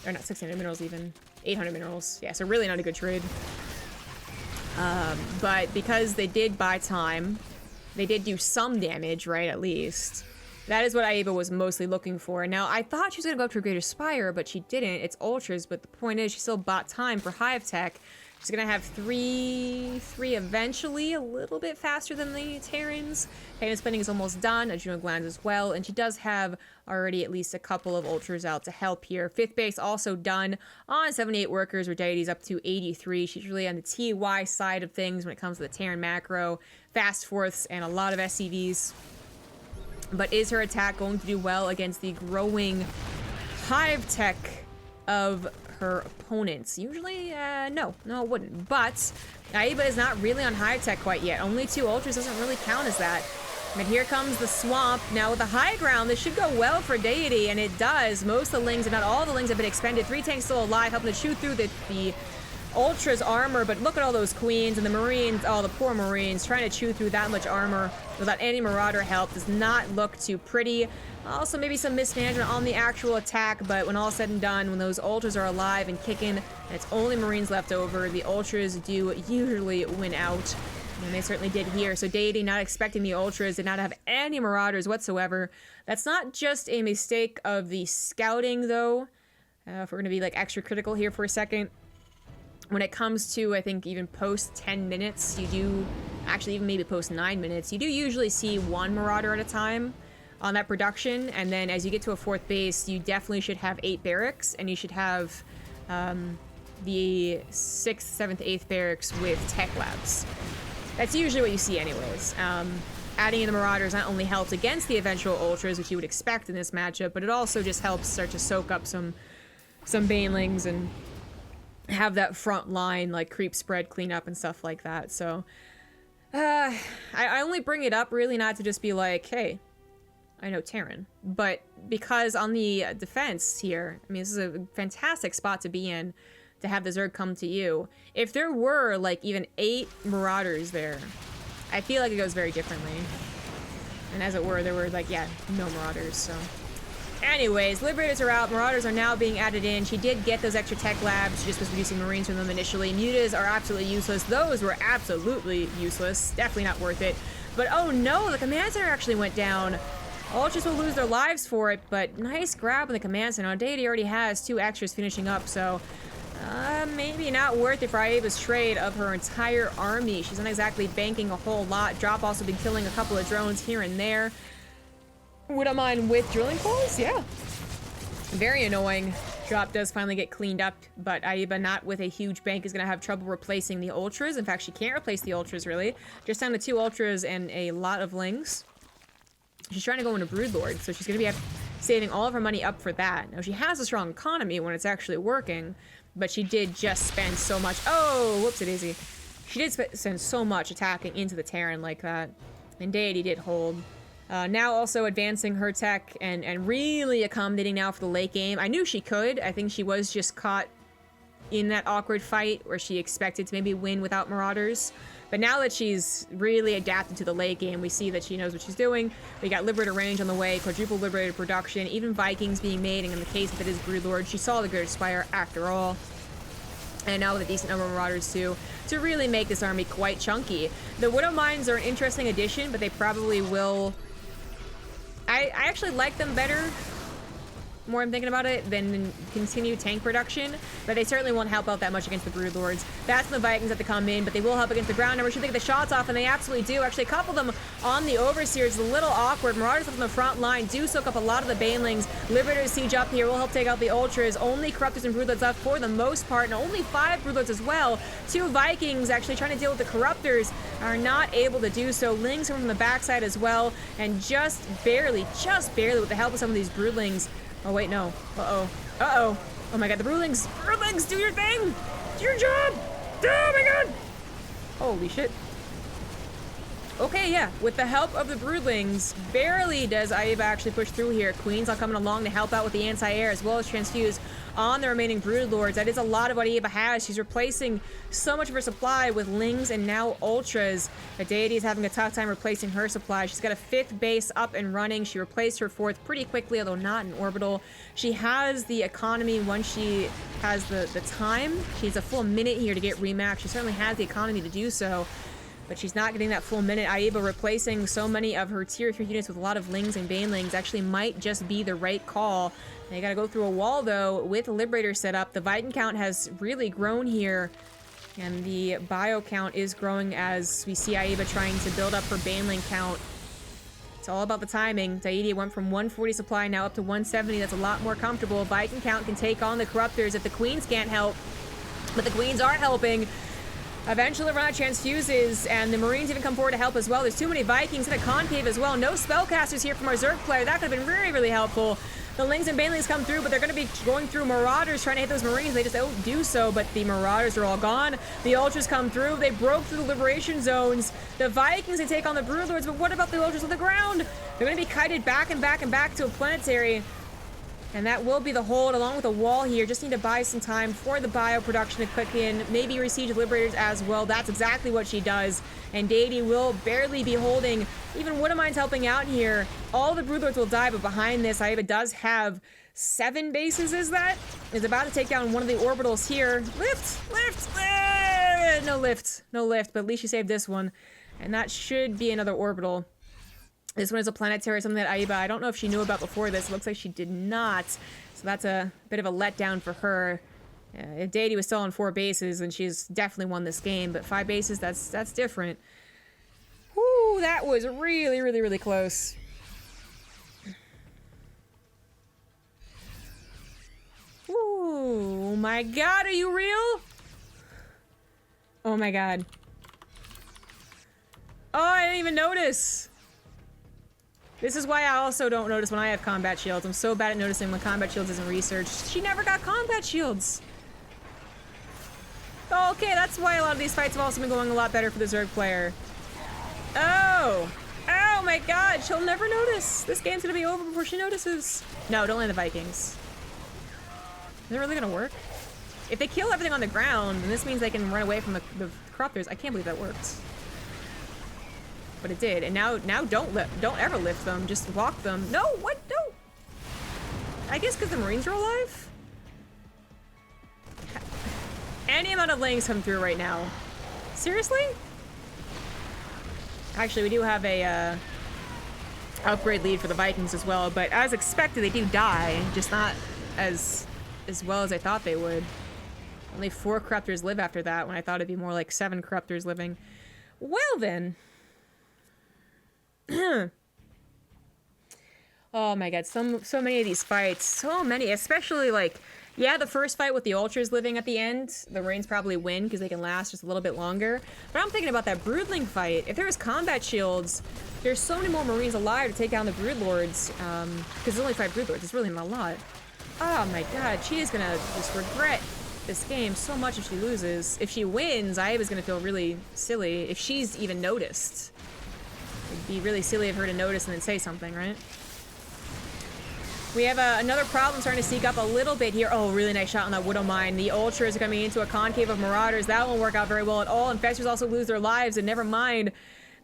Or not 1,600 minerals even. 800 minerals. Yeah, so really not a good trade. But because they did buy time, they did do some damage, right, at least. That is what Aiba was mostly looking for. Now, I thought she was going to go up to a Greater Spire, but she didn't. It's Ultras, but the point is she still bought time for Hive Tech. She's going to have three eventually, a little bit faster than the Terrans. Pain spending is almost done, Adrenal Glands as well, and she does have already at least a couple of Ultras out to help here. 5th base also done on 78 workers, where Deity's up to 83. She's really on the TY side of things when it comes to the Terran macro. Fast 4ths and a lot of SCVs. But is her attack going to do well against the growing Hive Tech of her opponents? Usually, no, it wouldn't. But Aiba is not really on Hive Tech quite yet. Only 2 Ultras doesn't really count as that. And here comes the swamp. Now with the high ground, this should go well for Deity, and it does. Most of the Lings, if not all the Lings, have been expended. 3 tanks still alive, helping to chew through the Ultra's armor, but look at all those Queens and the Marines, the poor Marines, trying to chew through that much armor without any Marauder help does not look too pretty. Also, maybe some mismanagement on the actual attack, but when all said and done, when those Ultras are alive and kicking, and it's only Marines left over, the Ultras do usually win out. And they certainly did here. So Deity not expecting the Ultras, did not have any Marauders whatsoever. That's not just a mistake of the scouting, though. If we're going to be like extra critical here for a second. When it comes to, I think, even post 10 minutes, you do, actually even maybe post 9 minutes, you do usually see 1 Marauder at a time on that production. And then as you get to a 4th base, you definitely should have 8 barracks, and you should have the 6th, 7th, 8th barracks with tech labs. That's usually what you see anyways. Adding in the Marauders not only helps against the eventual Ultras, which you would expect in this matchup, but it also just helps start to soak up some Banelings and have that front line, like, creep spread, clean up, and stuff like that. So, I only bring it up really not to just be like, hey, I know Terran, but because on the defense here, I mean, this is a fantastic spot to be in, to have the Zerg come to you. If there were, like, even 8 Marauders there, I feel like it goes very differently. And as it were, there were, like, yeah, no Marauders, so... Anyways, Liberators are out. Marauders are now being added in. She did get those extra tech labs. She just was producing Marines from them initially. Mutas are absolutely useless. Those were absolutely useless. Definitely not worth it. But oh no, the command center actually went down. Ultras will lose their lives for it, but nice grab on the command center. Deity already has 2 extras finishing up, so maybe not worth it for Aiba's trade of her entire army. She's not exactly banking a whole lot. Drop also been killing a couple of drones here and there. Would I mind with drilling poles? Yeah. Very annoying. Drop does finally get cleaned up, but Aiba, not with a huge bank, is going to have trouble replacing the Ultras. In fact, she can't replace the Ultras, really. Just down to 2 Ultras and a lot of Lings. She's trying to go into Broodlord, so she's going to be saving all of her money up for that. Now, she has a strong economy when it's actually working, but she did just spend so much... Oh, whoops-a-daisy. She did spend so much attacking into the Terran like that. And Deity did hold... now also advancing her tech and really accommodating now for the late game. I knew she could. I think she was just caught in that awkward fight where she expected to maybe win without Marauders. But now that she's really adapted to the late game, we see that she knows what she's doing. We got Liberator range on the way, quadruple Liberator production, even Vikings being made, and in the case that it is Broodlord, she saw the Greater Spire after all. And now with a decent number of Marauders too, to really make this army quite chunky. The Widow Mines are an interesting addition, but they probably will... I actually like them better more I'm thinking about it, than continue tank production. But they certainly won't help out that much against the Broodlords. That's when the Vikings have to come in, but they will help against the ground number. Should they get the shots off, and they absolutely do. Actually, a couple of them on the Overseer is a little awkward. Marauders up on the front line do soak up a lot of the Banelings. Liberators siege up here will help take out the Ultras. Only Corruptors and Broodlords left for the most part, and only 5 Broodlords as well. 2 Vikings actually trying to deal with the Corruptors are not able to do so. Lings from the backside as well, and just barely with the help of some of these Broodlings. Oh wait, no. Uh-oh. Oh my god, the Broodlings, do your thing! Do your job! Oh my god! Holy shit. Okay, yeah, with the help of the Broodlings, barely does Aiba actually push through here. Queens all coming along to help out with the anti-air as well as transfuse on the remaining Broodlords. That is a lot of what Aiba has. She's replacing so much of her supply with Lings and now Ultras. The Deity is having a tough time replacing her supply. She's got a 5th base up and running. She replaced her 4th pretty quickly, although not in orbital. She has the economy once she has the time. She needs a full minute here to get remax. She certainly has the economy to do so, but she's not getting that full minute. Aiba replacing so many of her tier 3 units with a lot of Lings and Banelings actually might just be the right call. They gotta go through a wall though with Liberator set up. The Viking count has really grown here, and the bio count is growing as we see Aiba trying to build up her Baneling count. It's all about the timing. Deity went from 140 supply now up to 170. That's a lot more comfortable. Viking count can take on the Corruptors if the Queens can't help, but the Queens are helping. Eventually run out of transfuses, and the Marines even come forward to help as well. There's too many Vikings in a concave as well. No spellcasters here from our Zerg player. That could have been really, really helpful. The Lings and Banelings come through, but they're going to be going through Marauders trying to hit those Marines. They just don't do so, but the Marauders are all gone. The Ultras come through. They broke through the Liberation Zones. The Vikings, they take on the Broodlords, but what about the Ultras on the ground? They're going to be kited back and back and back to a planetary. And that will be the hold, along with a wall here. Just need to buy some time for the bio production to click in. Maybe Resiege Liberators as well. That's exactly what she does. And Deity will barely be holding. Even Woodamine's helping out here. All the Broodlords will die, but behind this, Aiba does have 7 bases, is about to take down one of the orbitals here. Lift! No lift, but at least she saved this one. And that should be another orbital. This one is a planetary, something that Aiba, I don't know if she knew about before this. It looks like she did not. So that's a bit of a letdown for her. If Deity was still on 4 bases, then she's definitely won this game. But 5 bases, that's different. Whoo, that was really, really, really close. Ooh, my god, are you real? Oh my god. Oh, I didn't even notice. This is why I also don't notice when I have combat shields. I'm so bad at noticing when combat shields isn't researched. She never got combat shields. Oh, okay, that's why a lot of these fights have also been going a lot better for the Zerg player. Oh. Oh my god, she'll never notice. This game's gonna be over before she notices. No, don't land the Vikings. Is it really gonna work? If they kill everything on the ground, then this means they can run away from the Corruptors. I can't believe that worked. But it did, and now don't ever lift them, just walk them. No, what? No. I guess because the Marines are alive? Any amount of Lings come through right now. Seriously? Actually, we do have a upgrade lead for the Vikings as well, but as expected, they do die, just not as well as I thought they would. Only 4 Corruptors live after that, when I thought it'd be more like 7 Corruptors living. Well then. Oh my god, so many of these fights, so many, especially like, yeah, the first fight with the Ultras living at the end, the Marines probably win because they can last just a little bit longer. But I'm thinking about that Broodling fight. If there was combat shields, there's so many more Marines alive to take down the Broodlords, because there's only 5 Broodlords, it's really not a lot. Oh my god, she is gonna just regret this game so much if she loses. If she wins, Aiba's gonna feel really silly if she's even noticed. It'd be really silly of her to notice and then say something, right? We have another problem starting to sneak up a little bit here. Oh, really nice shot on that Widow Mine. The Ultras are coming into a concave of Marauders. That won't work out very well at all. Infestors also lose their lives, and never mind.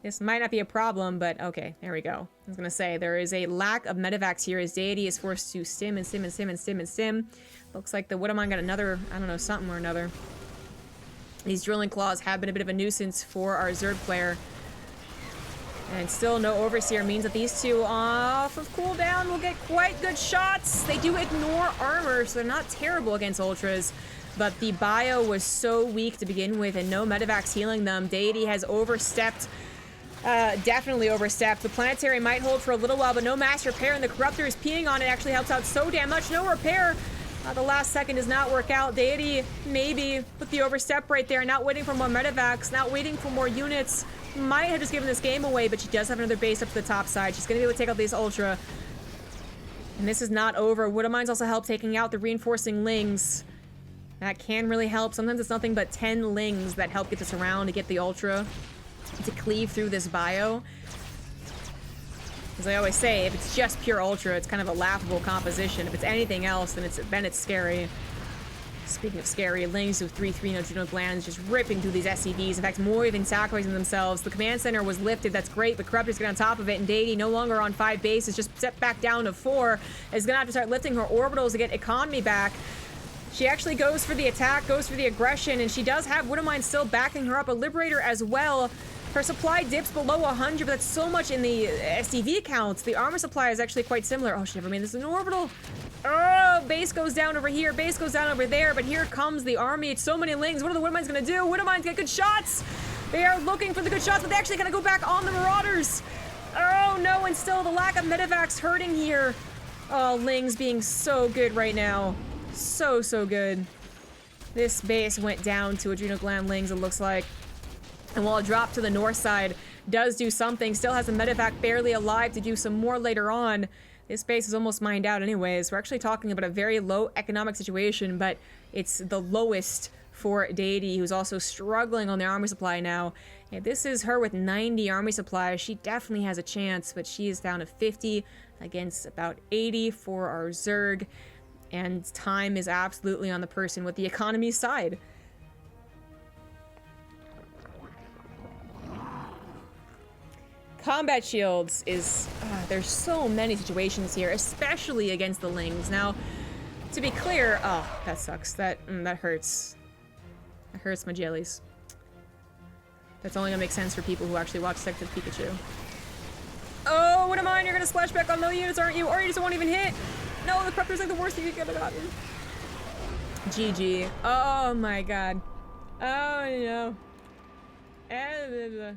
This might not be a problem, but okay, there we go. I was gonna say, there is a lack of medevacs here as Deity is forced to stim and stim and stim and stim and stim. Looks like the Widow Mine got another, I don't know, something or another. These drilling claws have been a bit of a nuisance for our Zerg player. And still no Overseer means that these two off of cooldown will get quite good shots. They do ignore armor, so they're not terrible against Ultras. But the bio was so weak to begin with, and no Medivacs healing them. Deity has overstepped, definitely overstepped. The Planetary might hold for a little while, but no mass repair, and the Corruptor is peeing on it. Actually helps out so damn much. No repair. The last second does not work out. Deity, maybe, with the overstep right there, not waiting for more Medivacs, not waiting for more units. Might have just given this game away, but she does have another base up to the top side. She's going to be able to take out these Ultra. And this is not over. Widowmines also help taking out the reinforcing Lings. That can really help. Sometimes it's nothing but 10 Lings that help get this around to get the Ultra to cleave through this bio. As I always say, if it's just pure Ultra, it's kind of a laughable composition. If it's anything else, then it's scary. Speaking of scary, Lings with 3-3 no adrenal glands just ripping through these SCVs. In fact, more even sacrificing themselves. The command center was lifted, that's great, but Corruptor's get on top of it, and Deity no longer on 5 bases, just stepped back down to 4. Is gonna have to start lifting her orbitals to get economy back. She actually goes for the attack, goes for the aggression, and she does have Widowmine still backing her up. A Liberator as well. Her supply dips below 100, but that's so much in the SCV counts. The armor supply is actually quite similar. Oh, she never made this an orbital. Oh, base goes down over here, base goes down over there, but here comes the army. It's so many Lings. What are the Widowmines gonna do? Widowmines get good shots. They are looking for the good shots, but they actually gotta go back on the Marauders. Oh no, and still the lack of Medivacs hurting here. Oh, Lings being so good right now. So good. This base went down to Adrenal Gland Lings, it looks like. And while a drop to the north side does do something, still has a Medivac barely alive to do some more later on. This base is almost mined out anyways. We're actually talking about a very low economic situation, but it's the lowest for Deity, who's also struggling on the army supply now. And this is her with 90 army supply. She definitely has a chance, but she is down to 50 against about 80 for our Zerg. And time is absolutely on the person with the economy side. Combat shields is, there's so many situations here, especially against the Lings. Now, to be clear, oh, that sucks. That hurts. That hurts my jellies. That's only gonna make sense for people who actually watch Detective Pikachu. Oh, what am I? You're gonna splash back on low units, aren't you? Or you just won't even hit. No, the Prepper's like the worst thing you could have gotten. GG. Oh my god. Oh no.